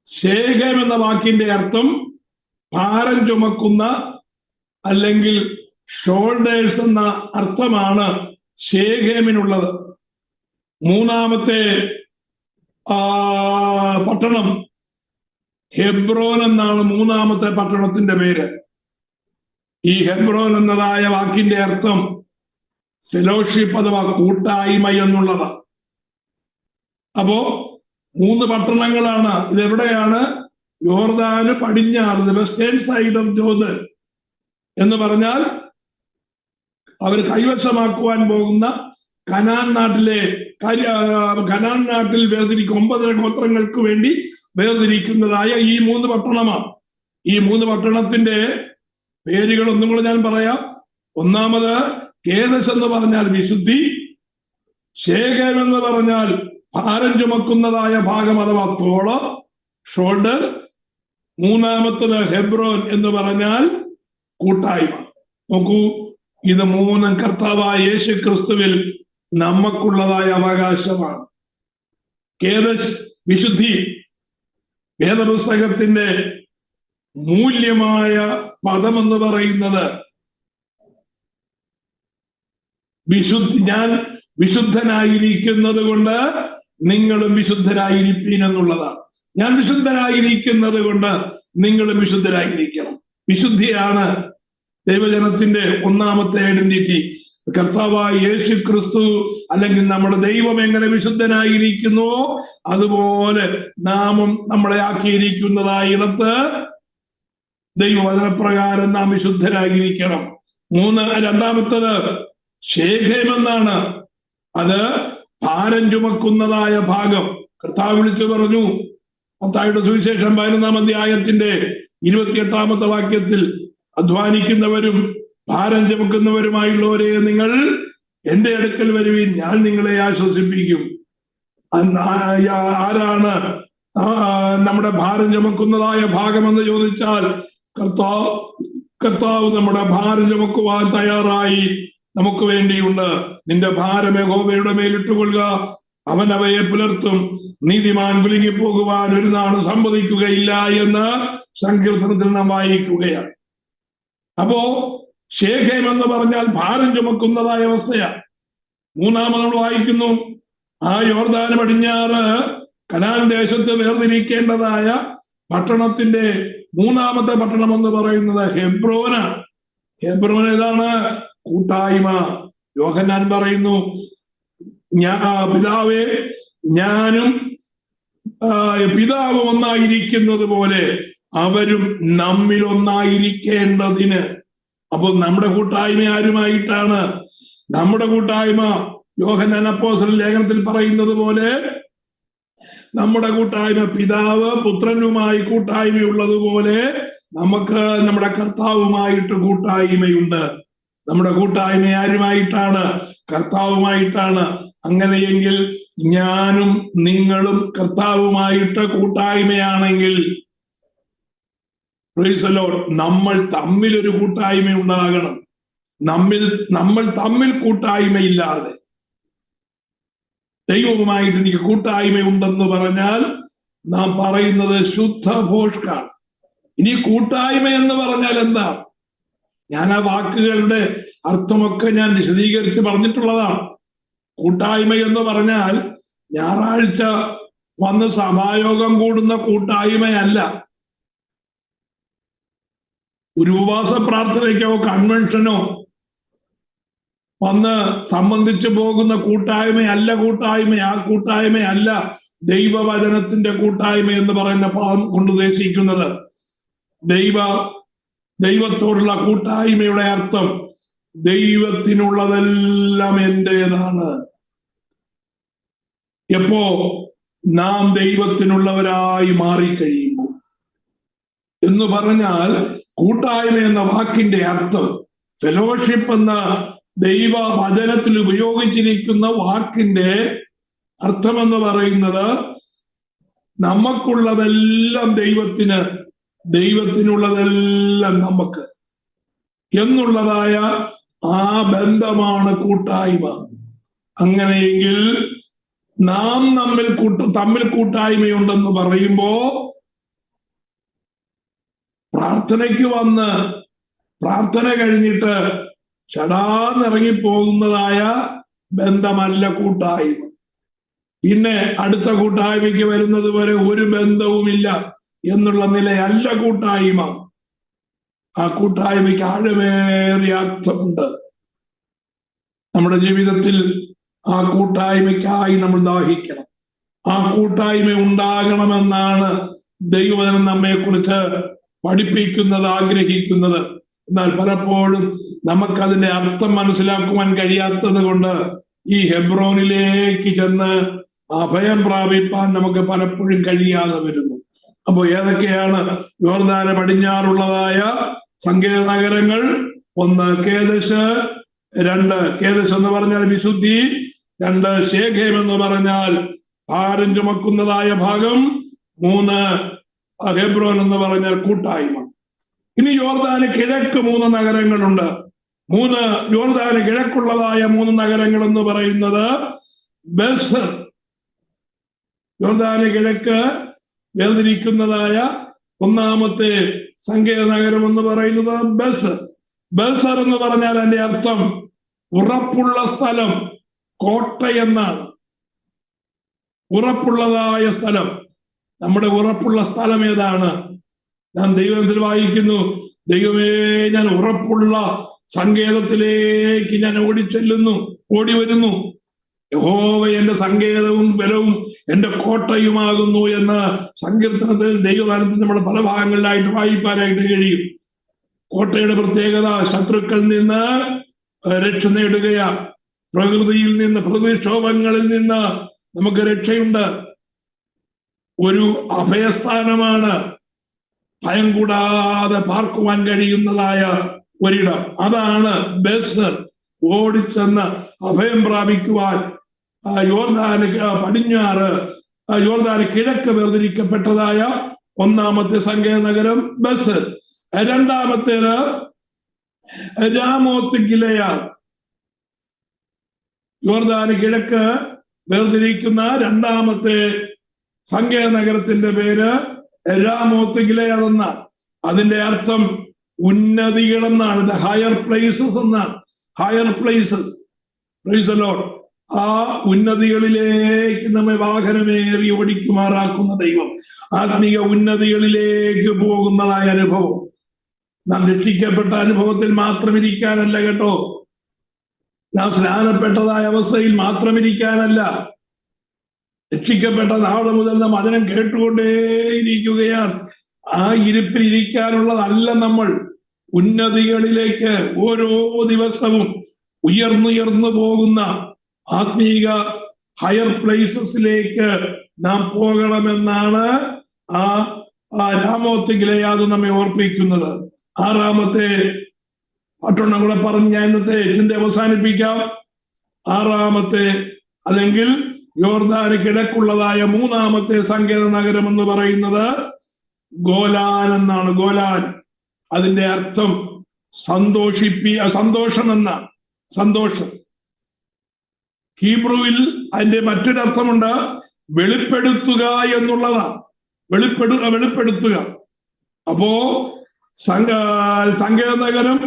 ശേഖേം എന്ന വാക്കിന്റെ അർത്ഥം ഭാരം ചുമക്കുന്ന അല്ലെങ്കിൽ ഷോൾഡേഴ്സ് എന്ന അർത്ഥമാണ് ശേഖേമിനുള്ളത്. മൂന്നാമത്തെ പട്ടണം ഹെബ്രോൻ എന്നാണ്. മൂന്നാമത്തെ പട്ടണത്തിന്റെ പേര്. ഈ ഹെബ്രോൻ എന്നതായ വാക്കിന്റെ അർത്ഥം ഫെലോഷിപ്പ് അഥവാ കൂട്ടായ്മ എന്നുള്ളതാണ്. അപ്പോ 3 പട്ടണങ്ങളാണ്. ഇതെവിടെയാണ്? യോർദാന് പടിഞ്ഞാറ്, വെസ്റ്റേൺ സൈഡ് ഓഫ് ജോർദൻ എന്ന് പറഞ്ഞാൽ അവർ കൈവശമാക്കുവാൻ പോകുന്ന കനാൻ നാട്ടിൽ വേർതിരിക്കും 9 ഗോത്രങ്ങൾക്ക് വേണ്ടി വേർതിരിക്കുന്നതായ ഈ 3 പട്ടണമാണ്. ഈ 3 പട്ടണത്തിന്റെ പേരുകൾ ഒന്നും കൂടെ ഞാൻ പറയാം. ഒന്നാമത് കേദശ് എന്ന് പറഞ്ഞാൽ വിശുദ്ധി, ശേഖേം എന്ന് പറഞ്ഞാൽ ഭാരം ചുമക്കുന്നതായ ഭാഗം അഥവാ തോള്, ഷോൾഡേഴ്സ്. മൂന്നാമത്തത് ഹെബ്രോൻ എന്ന് പറഞ്ഞാൽ കൂട്ടായ്മ. നോക്കൂ, ഇത് 3 കർത്താവായ യേശു ക്രിസ്തുവിൽ നമുക്കുള്ളതായ അവകാശമാണ്. കേദശ് വിശുദ്ധി. വേദപുസ്തകത്തിന്റെ മൂല്യമായ പദമെന്ന് പറയുന്നത് വിശുദ്ധി. ഞാൻ വിശുദ്ധനായിരിക്കുന്നത് കൊണ്ട് നിങ്ങളും വിശുദ്ധരായിരിപ്പീൻ എന്നുള്ളതാണ്. ഞാൻ വിശുദ്ധരായിരിക്കുന്നത് കൊണ്ട് നിങ്ങളും വിശുദ്ധരായിരിക്കണം. വിശുദ്ധിയാണ് ദൈവജനത്തിന്റെ ഒന്നാമത്തെ ഐഡന്റിറ്റി. കർത്താവായ യേശു ക്രിസ്തു അല്ലെങ്കിൽ നമ്മുടെ ദൈവം എങ്ങനെ വിശുദ്ധനായിരിക്കുന്നുവോ അതുപോലെ നാമും നമ്മളെ ആക്കിയിരിക്കുന്നതായ ഇടത്ത് ദൈവവചനപ്രകാരം നാം വിശുദ്ധരായിരിക്കണം. രണ്ടാമത്തത് ശേഖേമെന്നാണ്. അത് ഭാരം ചുമക്കുന്നതായ ഭാഗം. കർത്താവ് വിളിച്ചു പറഞ്ഞു മത്തായിയുടെ സുവിശേഷം 11-ാം അധ്യായത്തിന്റെ 28-ാമത്തെ വാക്യത്തിൽ, അധ്വാനിക്കുന്നവരും ഭാരം ചുമക്കുന്നവരുമായുള്ളവരെ നിങ്ങൾ എന്റെ അടുക്കൽ വരുവിൻ, ഞാൻ നിങ്ങളെ ആശ്വസിപ്പിക്കും. ആരാണ് നമ്മുടെ ഭാരം ചുമക്കുന്നതായ ഭാഗമെന്ന് ചോദിച്ചാൽ കർത്താവ് നമ്മുടെ ഭാരം ചുമക്കുവാൻ തയ്യാറായി നമുക്ക് വേണ്ടിയുണ്ട്. നിന്റെ ഭാരം യഹോവയുടെ മേലിട്ടുകൊള്ളുക, അവൻ അവയെ പുലർത്തും. നീതിമാൻ കുലുങ്ങിപ്പോകുവാൻ ഒരു നാളും സമ്മതിക്കുകയില്ല എന്ന് സങ്കീർത്തനത്തിൽ നാം വായിക്കുകയാണ്. അപ്പോ ശേഖേം എന്ന് പറഞ്ഞാൽ ഭാരം ചുമക്കുന്നതായ അവസ്ഥയാണ്. മൂന്നാമത് നമ്മൾ വായിക്കുന്നു, ആ യോർദാന് പടിഞ്ഞാറ് കനാൻ ദേശത്ത് വേർതിരിക്കേണ്ടതായ പട്ടണത്തിന്റെ മൂന്നാമത്തെ പട്ടണം എന്ന് പറയുന്നത് ഹെബ്രോനാണ്. ഹെബ്രോൻ ഏതാണ്? കൂട്ടായ്മ. യോഹന്നാൻ പറയുന്നു, പിതാവേ ഞാനും പിതാവ് ഒന്നായിരിക്കുന്നത് പോലെ അവരും നമ്മിൽ ഒന്നായിരിക്കേണ്ടതിന്. അപ്പൊ നമ്മുടെ കൂട്ടായ്മ ആരുമായിട്ടാണ്? നമ്മുടെ കൂട്ടായ്മ യോഹന്നാൻ അപ്പോസ്തലൻ ലേഖനത്തിൽ പറയുന്നത് പോലെ നമ്മുടെ കൂട്ടായ്മ പിതാവ് പുത്രനുമായി കൂട്ടായ്മയുള്ളതുപോലെ നമുക്ക് നമ്മുടെ കർത്താവുമായിട്ട് കൂട്ടായ്മയുണ്ട്. നമ്മുടെ കൂട്ടായ്മ ആരുമായിട്ടാണ്? കർത്താവുമായിട്ടാണ്. അങ്ങനെയെങ്കിൽ ഞാനും നിങ്ങളും കർത്താവുമായിട്ട് കൂട്ടായ്മയാണെങ്കിൽ നമ്മൾ തമ്മിൽ ഒരു കൂട്ടായ്മ ഉണ്ടാകണം. നമ്മൾ തമ്മിൽ കൂട്ടായ്മയില്ലാതെ ദൈവവുമായിട്ട് എനിക്ക് കൂട്ടായ്മയുണ്ടെന്ന് പറഞ്ഞാൽ നാം പറയുന്നത് ശുദ്ധ ഭോഷ്കാണ്. ഇനി കൂട്ടായ്മ എന്ന് പറഞ്ഞാൽ എന്താ? ഞാൻ ആ വാക്കുകളുടെ അർത്ഥമൊക്കെ ഞാൻ വിശദീകരിച്ച് പറഞ്ഞിട്ടുള്ളതാണ്. കൂട്ടായ്മ എന്ന് പറഞ്ഞാൽ ഞായറാഴ്ച വന്ന് സഭായോഗം കൂടുന്ന കൂട്ടായ്മയല്ല. ഒരു ഉപവാസ പ്രാർത്ഥനയ്ക്കോ കൺവെൻഷനോ വന്ന് സംബന്ധിച്ചു പോകുന്ന കൂട്ടായ്മയല്ല ആ കൂട്ടായ്മയല്ല ദൈവവചനത്തിന്റെ കൂട്ടായ്മ എന്ന് പറയുന്ന പദം കൊണ്ട് ഉദ്ദേശിക്കുന്നത്. ദൈവത്തോടുള്ള കൂട്ടായ്മയുടെ അർത്ഥം ദൈവത്തിനുള്ളതെല്ലാം എന്റേതാണ്. എപ്പോ നാം ദൈവത്തിനുള്ളവരായി മാറിക്കഴിയുമ്പോൾ എന്ന് പറഞ്ഞാൽ കൂട്ടായ്മ എന്ന വാക്കിന്റെ അർത്ഥം, ഫെലോഷിപ്പ് എന്ന ദൈവ വചനത്തിൽ ഉപയോഗിച്ചിരിക്കുന്ന വാക്കിന്റെ അർത്ഥമെന്ന് പറയുന്നത് നമുക്കുള്ളതെല്ലാം ദൈവത്തിന്, ദൈവത്തിനുള്ളതെല്ലാം നമുക്ക് എന്നുള്ളതായ ആ ബന്ധമാണ് കൂട്ടായ്മ. അങ്ങനെയെങ്കിൽ നാം തമ്മിൽ കൂട്ടായ്മയുണ്ടെന്ന് പറയുമ്പോ പ്രാർത്ഥനയ്ക്ക് വന്ന് പ്രാർത്ഥന കഴിഞ്ഞിട്ട് ചടാന്നിറങ്ങിപ്പോകുന്നതായ ബന്ധമല്ല കൂട്ടായ്മ. പിന്നെ അടുത്ത കൂട്ടായ്മയ്ക്ക് വരുന്നത് വരെ ഒരു ബന്ധവുമില്ല എന്നുള്ള നിലയല്ല കൂട്ടായ്മ. ആ കൂട്ടായ്മയ്ക്ക് ആഴമേറിയ അർത്ഥമുണ്ട്. നമ്മുടെ ജീവിതത്തിൽ ആ കൂട്ടായ്മയ്ക്കായി നമ്മൾ ദാഹിക്കണം. ആ കൂട്ടായ്മ ഉണ്ടാകണമെന്നാണ് ദൈവവചനം നമ്മെക്കുറിച്ച് പഠിപ്പിക്കുന്നത്, ആഗ്രഹിക്കുന്നത്. എന്നാൽ പലപ്പോഴും നമുക്കതിന്റെ അർത്ഥം മനസ്സിലാക്കുവാൻ കഴിയാത്തത് കൊണ്ട് ഈ ഹെബ്രോനിലേക്ക് ചെന്ന് അഭയം പ്രാപിപ്പാൻ നമുക്ക് പലപ്പോഴും കഴിയാതെ വരുന്നു. അപ്പോ ഏതൊക്കെയാണ് യോർദാന് പടിഞ്ഞാറുള്ളതായ സങ്കേത നഗരങ്ങൾ? 1 കേദശ്, 2 കേദശ് എന്ന് പറഞ്ഞാൽ വിശുദ്ധി, 2 ശേഖേം എന്ന് പറഞ്ഞാൽ ഭാരം ചുമക്കുന്നതായ ഭാഗം, 3 ഹെബ്രോൻ എന്ന് പറഞ്ഞാൽ കൂട്ടായ്മ. ഇനി യോർദാന് കിഴക്ക് 3 നഗരങ്ങളുണ്ട്. യോർദാന് കിഴക്കുള്ളതായ 3 നഗരങ്ങൾ എന്ന് പറയുന്നത് ബേസർ. യോർദാന് കിഴക്ക് വേർതിരിക്കുന്നതായ 1ാമത്തെ സങ്കേത നഗരം എന്ന് പറയുന്നത് ബേസർ. ബേസർ എന്ന് പറഞ്ഞാൽ അതിന്റെ അർത്ഥം ഉറപ്പുള്ള സ്ഥലം, കോട്ടയെന്നാണ്. ഉറപ്പുള്ളതായ സ്ഥലം. നമ്മുടെ ഉറപ്പുള്ള സ്ഥലം ഏതാണ്? ഞാൻ ദൈവത്തിൽ വായിക്കുന്നു, ദൈവമേ ഞാൻ ഉറപ്പുള്ള സങ്കേതത്തിലേക്ക് ഞാൻ ഓടി വരുന്നു. യഹോവ എന്റെ സങ്കേതവും ബലവും എന്റെ കോട്ടയുമാകുന്നു എന്ന് സങ്കീർത്തനത്തിൽ ദൈവവചനത്തിൽ നമ്മൾ പല ഭാഗങ്ങളിലായിട്ട് വായിക്കാനായിട്ട് കഴിയും. കോട്ടയുടെ പ്രത്യേകത ശത്രുക്കളിൽ നിന്ന് രക്ഷ നേടുകയാണ്. പ്രകൃതിയിൽ നിന്ന്, പ്രതിക്ഷോഭങ്ങളിൽ നിന്ന് നമുക്ക് രക്ഷയുണ്ട്. ഒരു അഭയസ്ഥാനമാണ്, ഭയം കൂടാതെ പാർക്കുവാൻ കഴിയുന്നതായ ഒരിടം. അതാണ് ബേസർ. ഓടിച്ചെന്ന് അഭയം പ്രാപിക്കുവാൻ യോർദാന് പടിഞ്ഞാറ്, യോർദാന് കിഴക്ക് വേർതിരിക്കപ്പെട്ടതായ ഒന്നാമത്തെ സങ്കേത നഗരം ബേസർ. രണ്ടാമത്തേത് രാമോത്ത് ഗിലെയാദ്. യോർദാന് കിഴക്ക് വേർതിരിക്കുന്ന രണ്ടാമത്തെ സങ്കേത നഗരത്തിന്റെ പേര് രാമോത്ത് ഗിലെയാദ് എന്നാണ്. അതിന്റെ അർത്ഥം ഉന്നതികൾ എന്നാണ്. ദ ഹയർ പ്ലേസസ് എന്നാണ്. Higher places. Price the Lord. ആ ഉന്നതികളിലേക്ക് നമ്മെ വാഹനമേറി ഓടിക്കുമാറാക്കുന്ന ദൈവം, ആത്മീയ ഉന്നതികളിലേക്ക് പോകുന്നതായ അനുഭവം. നാം രക്ഷിക്കപ്പെട്ട അനുഭവത്തിൽ മാത്രം ഇരിക്കാനല്ല കേട്ടോ, നാം സ്നാനപ്പെട്ടതായ അവസ്ഥയിൽ മാത്രം ഇരിക്കാനല്ല. രക്ഷിക്കപ്പെട്ട നാളെ മുതൽ നാം വചനം കേട്ടുകൊണ്ടേയിരിക്കുകയാണ്. ആ ഇരിപ്പിൽ ഇരിക്കാനുള്ളതല്ല നമ്മൾ. ഉന്നതികളിലേക്ക് ഓരോ ദിവസവും ഉയർന്നുയർന്നു പോകുന്ന ആത്മീക ഹയർ പ്ലേസസിലേക്ക് നാം പോകണമെന്നാണ് ആ രാമോത്ത് ഗിലെയാദ് നമ്മെ ഓർപ്പിക്കുന്നത്. ആറാമത്തെ മറ്റൊന്നും കൂടെ പറഞ്ഞ് ഞാൻ ഇന്നത്തെ ചിന്ത അവസാനിപ്പിക്കാം. ആറാമത്തെ അല്ലെങ്കിൽ യോർദാന് കിഴക്കുള്ളതായ മൂന്നാമത്തെ സങ്കേത നഗരം എന്ന് പറയുന്നത് ഗോലാൻ എന്നാണ്. ഗോലാൻ, അതിന്റെ അർത്ഥം സന്തോഷം എന്നാണ്. സന്തോഷം. ഹീബ്രുവിൽ അതിന്റെ മറ്റൊരർത്ഥമുണ്ട്, വെളിപ്പെടുത്തുക എന്നുള്ളതാണ്. വെളിപ്പെടുത്തുക. അപ്പോ സങ്കേത നഗരം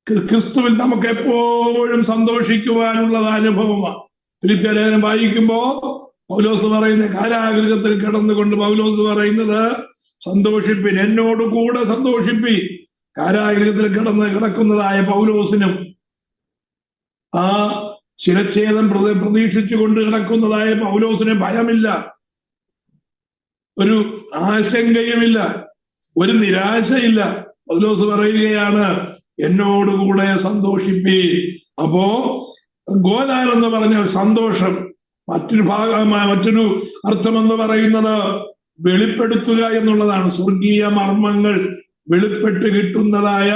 ക്രിസ്തുവിൽ നമുക്ക് എപ്പോഴും സന്തോഷിക്കുവാനുള്ളത് അനുഭവമാണ്. ഫിലിപ്പിയ ലേഖനം വായിക്കുമ്പോ പൗലോസ് പറയുന്ന, കാരാഗൃഹത്തിൽ കിടന്നുകൊണ്ട് പൗലോസ് പറയുന്നത്, സന്തോഷിപ്പിൻ, എന്നോട് കൂടെ സന്തോഷിപ്പിൻ. കാരാഗൃഹത്തിൽ കിടക്കുന്നതായ പൗലോസിനും ആ ശിരച്ഛേദം പ്രതീക്ഷിച്ചുകൊണ്ട് കിടക്കുന്നതായ പൗലോസിന് ഭയമില്ല, ഒരു ആശങ്കയുമില്ല, ഒരു നിരാശയില്ല. പൗലോസ് പറയുകയാണ്, എന്നോടുകൂടെ സന്തോഷിപ്പി. അപ്പോ ഗോലാൻ എന്ന് പറഞ്ഞാൽ സന്തോഷം. മറ്റൊരു അർത്ഥമെന്ന് പറയുന്നത് വെളിപ്പെടുത്തുക എന്നുള്ളതാണ്. സ്വർഗീയ മർമ്മങ്ങൾ വെളിപ്പെട്ട് കിട്ടുന്നതായ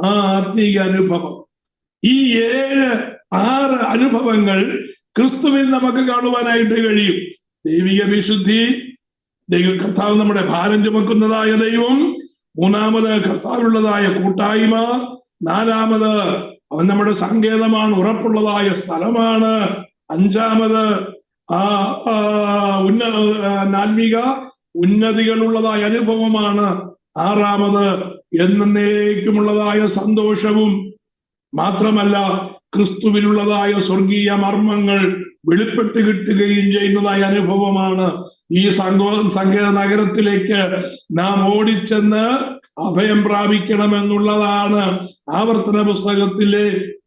ആ ആത്മീയ അനുഭവം. ഈ 6 അനുഭവങ്ങൾ ക്രിസ്തുവിൽ നമുക്ക് കാണുവാനായിട്ട് കഴിയും. ദൈവിക വിശുദ്ധി, കർത്താവ് നമ്മുടെ ഭാരം ചുമക്കുന്നതായ ദൈവം. മൂന്നാമത് കർത്താവുള്ളതായ കൂട്ടായ്മ. നാലാമത് അവൻ നമ്മുടെ സങ്കേതമാണ്, ഉറപ്പുള്ളതായ സ്ഥലമാണ്. അഞ്ചാമത് ആത്മീക ഉന്നതികളുള്ളതായ അനുഭവമാണ്. ആറാമത് എന്നേക്കുമുള്ളതായ സന്തോഷവും മാത്രമല്ല, ക്രിസ്തുവിലുള്ളതായ സ്വർഗീയ മർമ്മങ്ങൾ വെളിപ്പെട്ട് കിട്ടുകയും ചെയ്യുന്നതായ അനുഭവമാണ്. ഈ സങ്കേത നഗരത്തിലേക്ക് നാം ഓടിച്ചെന്ന് അഭയം പ്രാപിക്കണമെന്നുള്ളതാണ് ആവർത്തന പുസ്തകത്തിലെ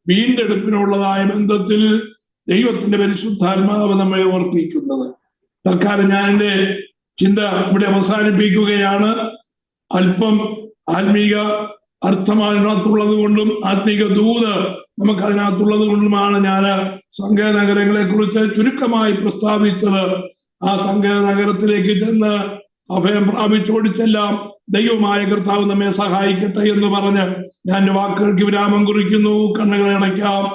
വീണ്ടെടുപ്പിനുള്ളതായ ബന്ധത്തിൽ ദൈവത്തിന്റെ പരിശുദ്ധാത്മാവ് നമ്മെ ഓർപ്പിക്കുന്നത്. തൽക്കാലം ഞാൻ എൻ്റെ ചിന്ത ഇവിടെ അവസാനിപ്പിക്കുകയാണ്. അല്പം ആത്മീക അർത്ഥം അതിനകത്തുള്ളത് കൊണ്ടും ആത്മീക ദൂത് നമുക്ക് അതിനകത്തുള്ളത് കൊണ്ടുമാണ് ഞാൻ സങ്കേത നഗരങ്ങളെ കുറിച്ച് ചുരുക്കമായി പ്രസ്താവിച്ചത്. ആ സങ്കേത നഗരത്തിലേക്ക് ചെന്ന് അഭയം പ്രാപിച്ചോടിച്ചെല്ലാം ദൈവമായ കർത്താവ് നമ്മെ സഹായിക്കട്ടെ എന്ന് പറഞ്ഞ് ഞാൻ വാക്കുകൾക്ക് വിരാമം കുറിക്കുന്നു. കണ്ണുകളെ അടയ്ക്കാം.